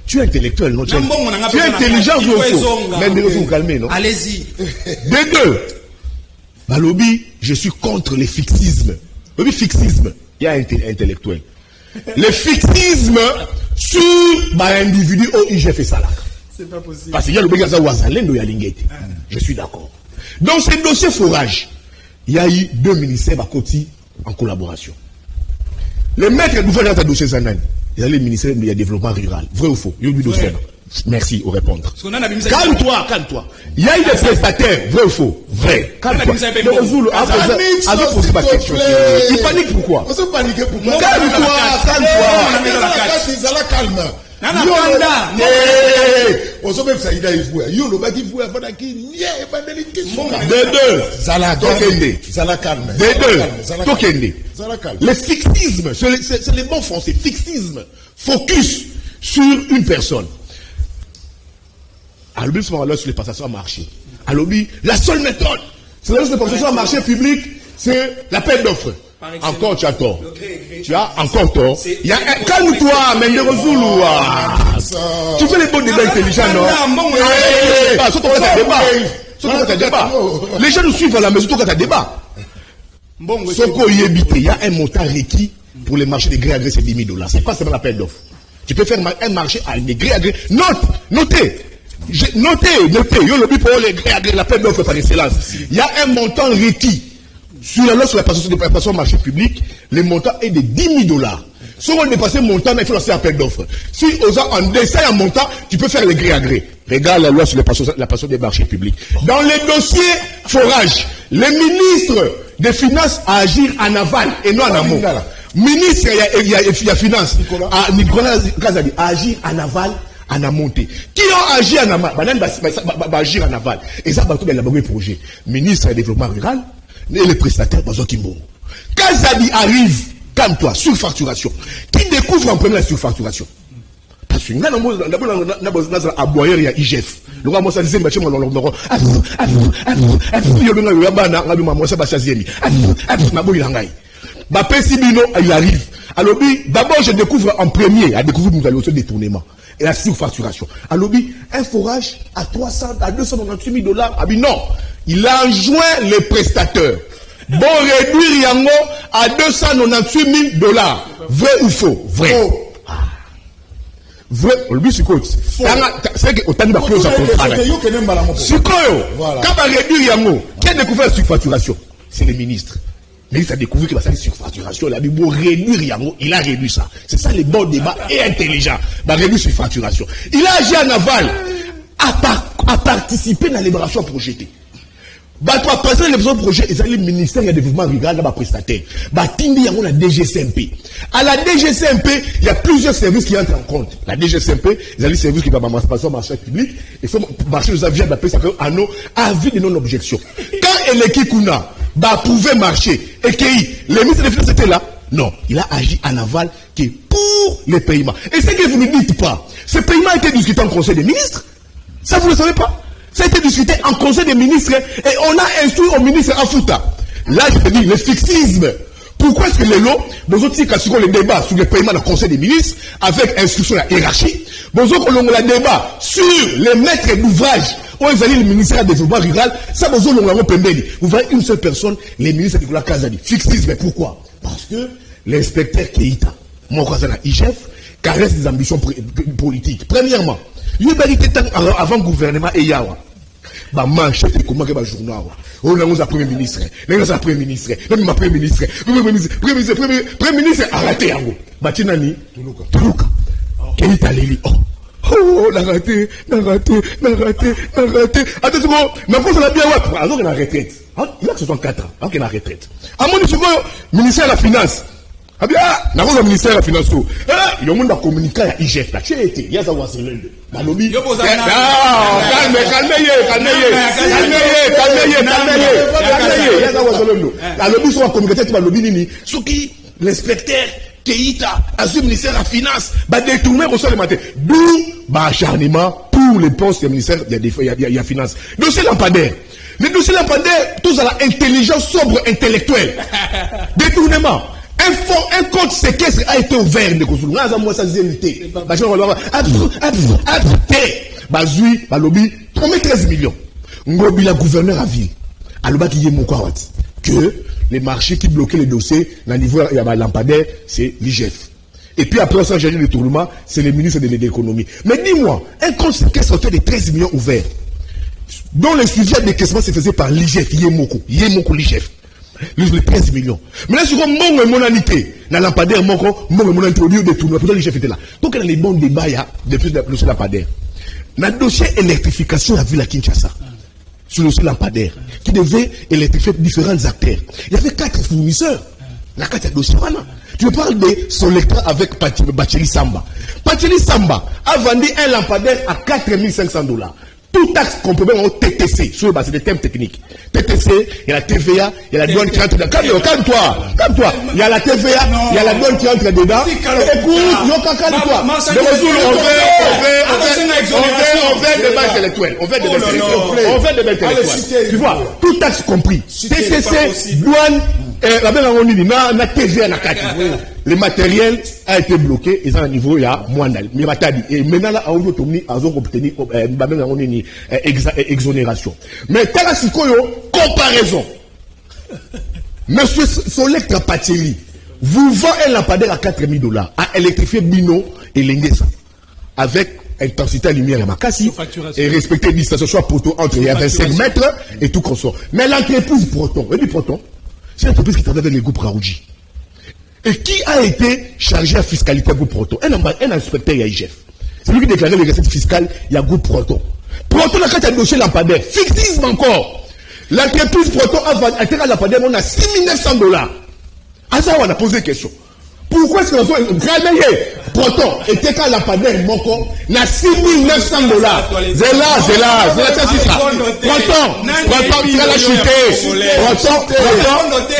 Tu es intellectuel, non? Tu es intelligent, mais ne vous calmer, non? Allez-y. Des deux. Balobi, je suis contre les fixismes. Le fixisme, il y a intellectuel. Le fixisme sur l'individu au IGF et Salak. C'est pas possible. Parce qu'il y a le Bégaza Ouazalendo et Alingeti. Je suis d'accord. Dans ce dossier forage, il y a eu deux ministères à côté en collaboration. Le maître du dossier Zanan, il y a le ministère du développement rural. Vrai ou faux? Merci au répondre. Calme-toi. Il y a eu des prestataires, vrai ou faux? Vrai. Calme-toi. Il panique pourquoi? Calme-toi. Le fixisme, c'est les mots français. Fixisme, focus sur une personne. Alors, sur les passations à marché. Alors, la seule méthode, c'est les passations à marché public, c'est l'appel d'offres. Encore, tu as tort. Tu as encore tort. Il y a un calme-toi, Menderozoulou. Tu fais les bons débats intelligents, non? Les gens nous suivent à la maison, surtout quand tu as débat. Il y a un montant requis pour les marchés de gré à gré, c'est 10 000 $. C'est pas seulement l'appel d'offres. Tu peux faire un marché à des gré à gré. Notez. Notez. Yo le but pour les gré à gré, l'appel d'offres par excellence. Il y a un montant requis. Sur la loi sur la passation au marché public, le montant est de 10 000 $. Si on dépasse le montant, il faut lancer l'appel d'offres. Si en dessin un montant, tu peux faire le gré à gré. Regarde la loi sur la passation des marchés publics. Dans les dossiers forage, le ministre des Finances a agir en aval et non en amont. Ministre, il y a Finance, Nicolas Kazadi, a agir en aval, en amont. Qui ont agi en aval? Agir en aval. Et ça, il y a élaboré projet. Ministre du Développement Rural, et les prestataires, Kazadi arrive, calme-toi, surfacturation. Qui découvre en premier la surfacturation? Parce que il y a IGF. Le roi Moussa disait, il arrive. Alors, d'abord, je découvre en premier, à découvrir nous allons se détournement. Et la surfacturation. Alors, un forage à 298 $. Ah, non. Il a enjoint les prestataires. Bon, réduire Yango à 298 000 $. Vrai ou faux? Vrai. Vrai. Lui, c'est quoi? C'est que autant de clauses à contrat. C'est quoi? Quand on réduire Yango, qui a découvert la surfacturation? C'est les ministres. Mais il a découvert que la surfacturation, il a dit, bon, réduire Yango, il a réduit ça. C'est ça les bons débats et intelligents. Bah, réduire surfacturation. Il a agi en aval à participer dans l'élaboration projetée. Bah, toi, passer les projets, ils ont le ministère du développement rural dans ma prestataire. Bah, Tindi, il y a la DGCMP. À la DGCMP, il y a plusieurs services qui entrent en compte. La DGCMP, ils ont les services qui vont passer au marché public. Il faut marcher aux avions d'appeler ça à nos avis de non-objection. Quand l'équipe Kuna, bah, pouvait marcher, et que le ministre des Finances était là, non, il a agi en aval qui est pour les paiements. Et ce que vous ne dites pas, ce paiement a été discuté en conseil des ministres. Ça, vous ne le savez pas? Ça a été discuté en conseil des ministres et on a instruit au ministre Afouta. Là, je te dis, le fixisme. Pourquoi est-ce que les lots, vous aussi, quand on les débats sur le paiement du conseil des ministres, avec instruction de la hiérarchie, vous aussi, on a débat sur les maîtres d'ouvrage, où ils allaient le ministère du développement rural, ça, vous aussi, on a pembeli. Vous voyez une seule personne, les ministres Nicolas Kazadi. Fixisme, pourquoi? Parce que l'inspecteur Keïta, mon cousin IGF, caresse des ambitions politiques. Premièrement, il y a avant le gouvernement et Yawa. Bah, manchette et comment que va journal. On a un premier ministre. On a un premier ministre. On a un premier ministre. Premier ministre arrêté. Bah, tu n'as ni. Toulouka. Quel est allé? Oh, n'a raté. Attention, mais pour ça, la bien, alors qu'il est en retraite. Il a 64 ans. Alors qu'il est en retraite. À mon niveau, ministère de la Finance. Ah bien, n'a pas le ministère de la Finance. Il y a un monde à communiquer à IGF. Là, tu as été. Il y a ça, c'est l'un d'eux. Calmez. La lobby sont en communication avec la lobby. Ce qui, l'inspecteur Keïta, à ce ministère de la Finance, va détourner au sol du matin. D'où, acharnement pour les postes du ministère de la Finance. Dossier lampadaire. Les dossiers lampadaires, tous à la intelligence sobre intellectuelle. Détournement. Un compte séquestre a été ouvert. Bazoui, Balobi, 13 millions. Ngobi, la gouverneur à ville. Aloba qui est mon que les marchés qui bloquaient les dossiers, dans le niveau de lampadaire, c'est l'IGF. Et puis après ça, j'ai dit le tournement, c'est le ministre de l'économie. Mais dis-moi, un compte séquestre de 13 millions ouverts, dont le sujet de décaissement se faisait par l'IGF, Yemoko l'IGF. Les 13 millions. Maintenant, si on a mon anité, dans la lampadaire, mon introduit de tout, le chef était là. Donc, il y a les bons débats depuis le lampadaire. Dans le dossier électrification, il y a vu la Kinshasa. Sur le lampadaire, qui devait électrifier différents acteurs. Il y avait 4 fournisseurs. La 4 dossiers, voilà. Tu parles de son lecteur avec Bacheli Samba. Bacheli Samba a vendu un lampadaire à 4500 $. Tout taxe comprimé au TTC, sur le base des thèmes techniques. TTC, il y a la TVA, il y a la douane qui entre dedans. Calme-toi. Il y a la TVA, il y a la douane qui entre dedans. Écoute, calme-toi. On fait des débat intellectuel. On fait des débat intellectuel. Tu vois, tout taxe compris. TTC, douane, la TVA, la carte. Le matériel a été bloqué, ils ont un niveau, il y a moins d'aller. Et maintenant, là, on a obtenu exonération. Mais, comparaison. Monsieur Solectra Pacheli, vous vendez un lampadaire à 4 000 $ à électrifier Bino et Lenguesa avec intensité lumière et Makassi et respecter les distanciations proton entre il y a 25 mètres et tout consort. Mais l'entreprise Proton, c'est l'entreprise qui travaille avec les groupes Raoudji. Et qui a été chargé à fiscalité pour Proton? Un inspecteur IGF. C'est lui qui déclarait les recettes fiscales, il y a groupe Proton. Proton a un dossier lampadaire, fictif encore. L'entreprise Proton a été à lampadaire, on a 6 900 $. À ça, on a posé question. Pourquoi est-ce que nous avons gagné Proton était qu'à lampadaire, Moko, n'a 6 900 $. C'est là, c'est ça. Proton, tu as la chuté.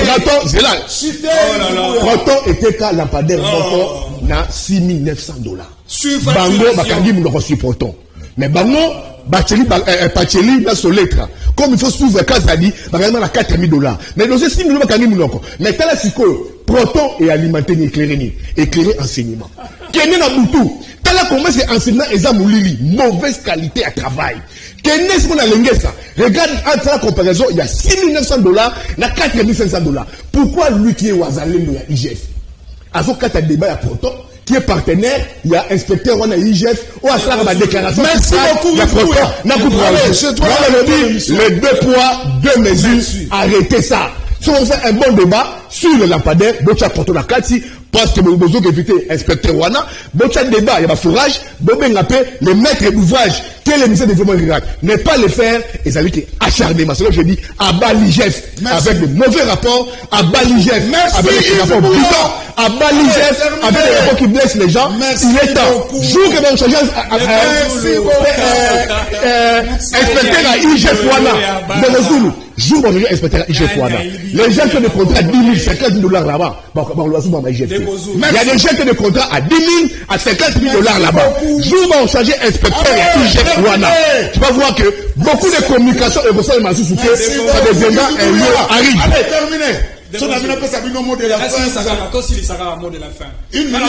Proton, c'est là. Proton était qu'à lampadaire, Moko, n'a 6 900 $. Bango, Bakangi, nous avons Proton. Mais Bango, Pacheli, dans son lettre. Comme il faut s'ouvrir Kazadi, on a 4 000 $. Mais nous avons 6 000 $. Mais t'as la Proton et alimenter éclairer enseignement. Kene na Boutou, t'as la comment c'est enseignement et Zamoulili, mauvaise qualité à travail. Kene c'est qu'on a l'engagement. Regarde, entre la comparaison, il y a 6 900 $, il y a 4 500 $. Pourquoi lui qui est Ouazalendo, il y a IGF? Avant qu'il y a un débat à Proton, qui est partenaire, il y a inspecteur, on a IGF, ou à ça, ma déclaration. Merci beaucoup, les 2 poids, 2 mesures, arrêtez ça. Si on fait un bon débat sur le lampadaire, Bocha Proton la Kati, parce que nous devons éviter inspecteur Wana, Bocha débat, il y a un fourrage, Bobé Ngapé, les maîtres d'ouvrage, que les ministères de développement rural, ne pas le faire, et ça veut dire acharnement. C'est là que je dis, abat l'IGF, avec de mauvais rapports, abat l'IGF, avec des rapports bidons, abat l'IGF, avec des rapports qui blessent les gens, il est temps. Jour que vous changez, inspecteur à IGF Wana, de Zulu. Jour où on inspecteur à IGF Wana. Les gens qui ont des contrats à 10 000, 50 000 $ là-bas, il y a des gens qui ont des contrats à 10 000, à 50 000 $ là-bas. Jour où on change inspecteur à IGF Wana. Tu vas voir que beaucoup de communications et ça deviendra un lieu arrive. Allez, terminé. Son ami n'a pas sabi le mot de la fin. Mot de la fin. Une minute.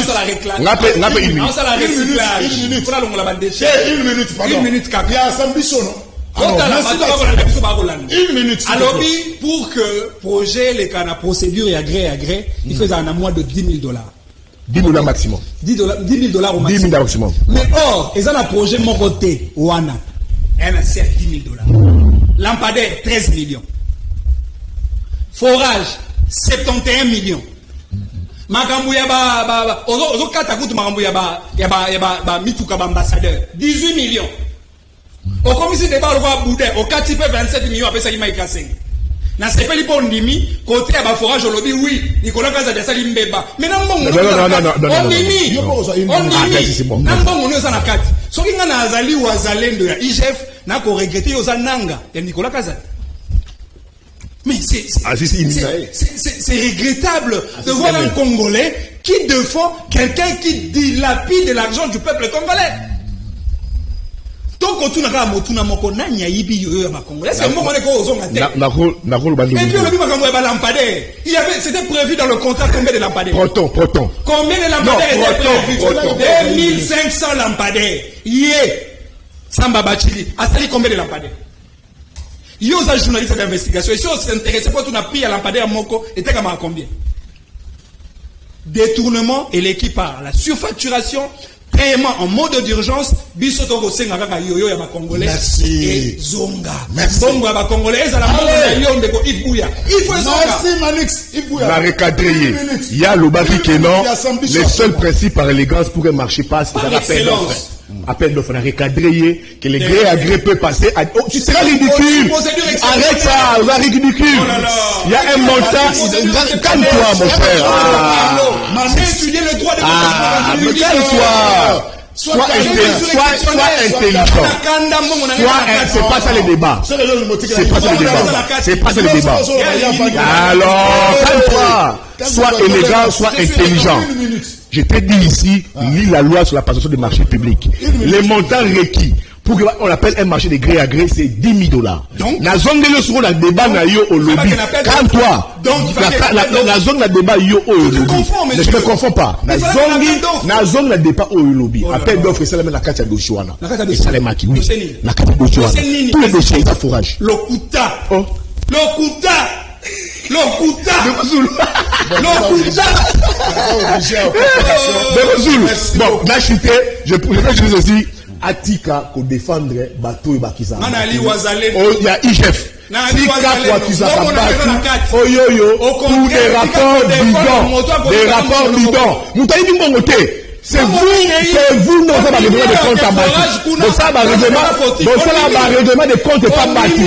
Une minute. Il y a Sambiso, non? Une minute. Alors, pour que projet, les cas de procédure et agré, il faisait un mois de 10 000 $. 10 000 $ maximum. 10 000 $ au maximum. 10 000 $ maximum. Mais or, ils ont un projet mon côté, Wana. Elle a 10 000 $. Lampadaire, 13 millions. Forage, 71 millions. Makambouya ozo katakutu makambouya mituka ambassadeur, 18 millions. Au commissaire de débat, au Boudin, au 4 27 millions, après ça, il m'a cassé. Dans ce pays, pour Ndimi, côté à forage, on dit oui, Nicolas Gaza de Salim Beba. Mais non, on Ndimi. On est en a 4. Ce qui est en Azali ou Azalen de IGF, n'a qu'à regretter aux Ananga, et Nicolas Gaza. Mais c'est regrettable de voir un Congolais qui défend quelqu'un qui dilapide de l'argent du peuple congolais. Donc, tu n'as pas moko na nyayibi yo ma Congolais. C'est moi qui aux hommes à terre. Et puis le lampadaire. C'était prévu dans le contrat combien de lampadaires? Proton. Combien de lampadaires étaient prévus? 2500 lampadaires. Samba Bachili. Asali combien de lampadaires? Yo za journaliste d'investigation. Et si on s'intéresse pas tout n'a pris à lampadaire moko, était comme à combien? Détournement et l'équipe par la surfacturation. paiement en mode d'urgence, biso toko senga kaka yoyo ya ba Congolais. Merci. Et zonga. Merci. Bongo ya ba Congolais, eza la bongo ya yo ndeko Ibouya. Il faut zonga. Merci Manix. Ibouya. La recadrer. Il y a le baki que non. Le seul principe par élégance pour un marché passe, c'est l'appel d'offres. Appel d'offres, on a recadré que les gré à gré peut passer à... Oh, tu seras ridicule. Arrête ça, on va ridicule. Il y a un montant. Calme-toi, mon frère. J'ai étudié le droit de mais calme-toi. Sois intelligent. C'est pas ça le débat. C'est pas ça le débat. C'est pas ça le débat. Alors, calme-toi. Sois élégant, sois intelligent. Je t'ai dit ici, lis la loi sur la passation des marchés publics. Les montants requis pour qu'on appelle un marché de gré à gré, c'est 10 000 $. Donc, la zone de sur la débat na yo au lobby. Calme-toi. La zone de débat yo au lobby. Ne me confonds pas. La zone de débat au lobby. Appel d'offres, c'est la même la carte de Chouana. Et ça les maquis, oui. La carte de Chouana. Tous les dossiers, ils ont forage. Lokuta. Bon, là, je peux aussi Atika pour défendre bateau et Bakiza. Il y a IGF. Tika pour Bakiza Batou. Oyoyo. Pour des rapports bidons. Moutaï du bon côté. C'est vous, nous avons règlement de compte à battu. Donc ça, règlement de compte n'est pas battu.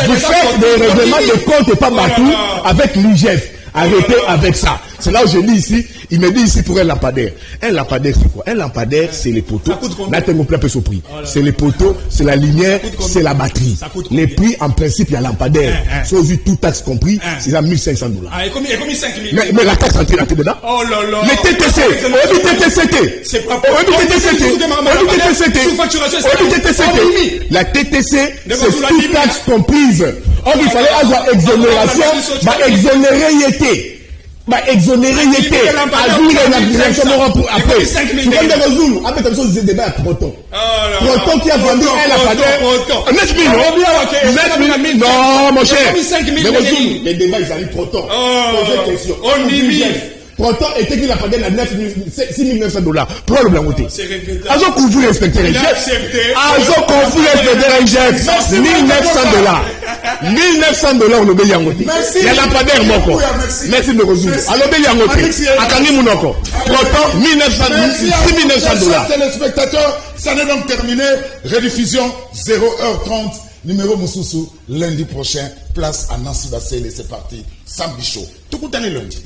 Vous faites des règlements de compte n'est pas battu avec l'IGF. Arrêtez avec ça. C'est là où je dis ici, il me dit ici pour un lampadaire. Un lampadaire, c'est quoi? Un lampadaire, c'est les poteaux. Là, tu as un peu son prix. C'est les poteaux, c'est la lumière, c'est la batterie. Les prix, en principe, il y a lampadaire. Sauf vu tout taxe compris, c'est à 1 500 $. Ah, il y a combien 5 000 mais la taxe entrée dedans? Oh là là. Les TTC. C'est pas La TTC, c'est toute taxe comprise. Or, il fallait avoir exonération, exonérer yété. Exonérer yété. Ajouter la direction après. Tu vois des résoudre. Après, tu as besoin de débat à Proton. Proton qui a vendu un lampadaire. 9 000. Non, mon cher. Les débats, ils arrivent Proton. Posez question. On dit Proton était qu'il a payé à 6 900 $. Pourquoi le blanc côté? Azo couvrir respecter les chefs. Azo couvrir respecter les chefs. 1 900 $. 1 900 $, le bélian côté. Il y a pas d'air, mon corps. Merci de résoudre. Alors, bélian côté. Akani Mounoko. Proton, 6 900 $. Téléspectateurs, ça n'est donc terminé. Rediffusion 0h30. Numéro Moussoussou, lundi prochain. Place à Nancy Bassel et c'est parti. Samedi Show. Tout le temps lundi.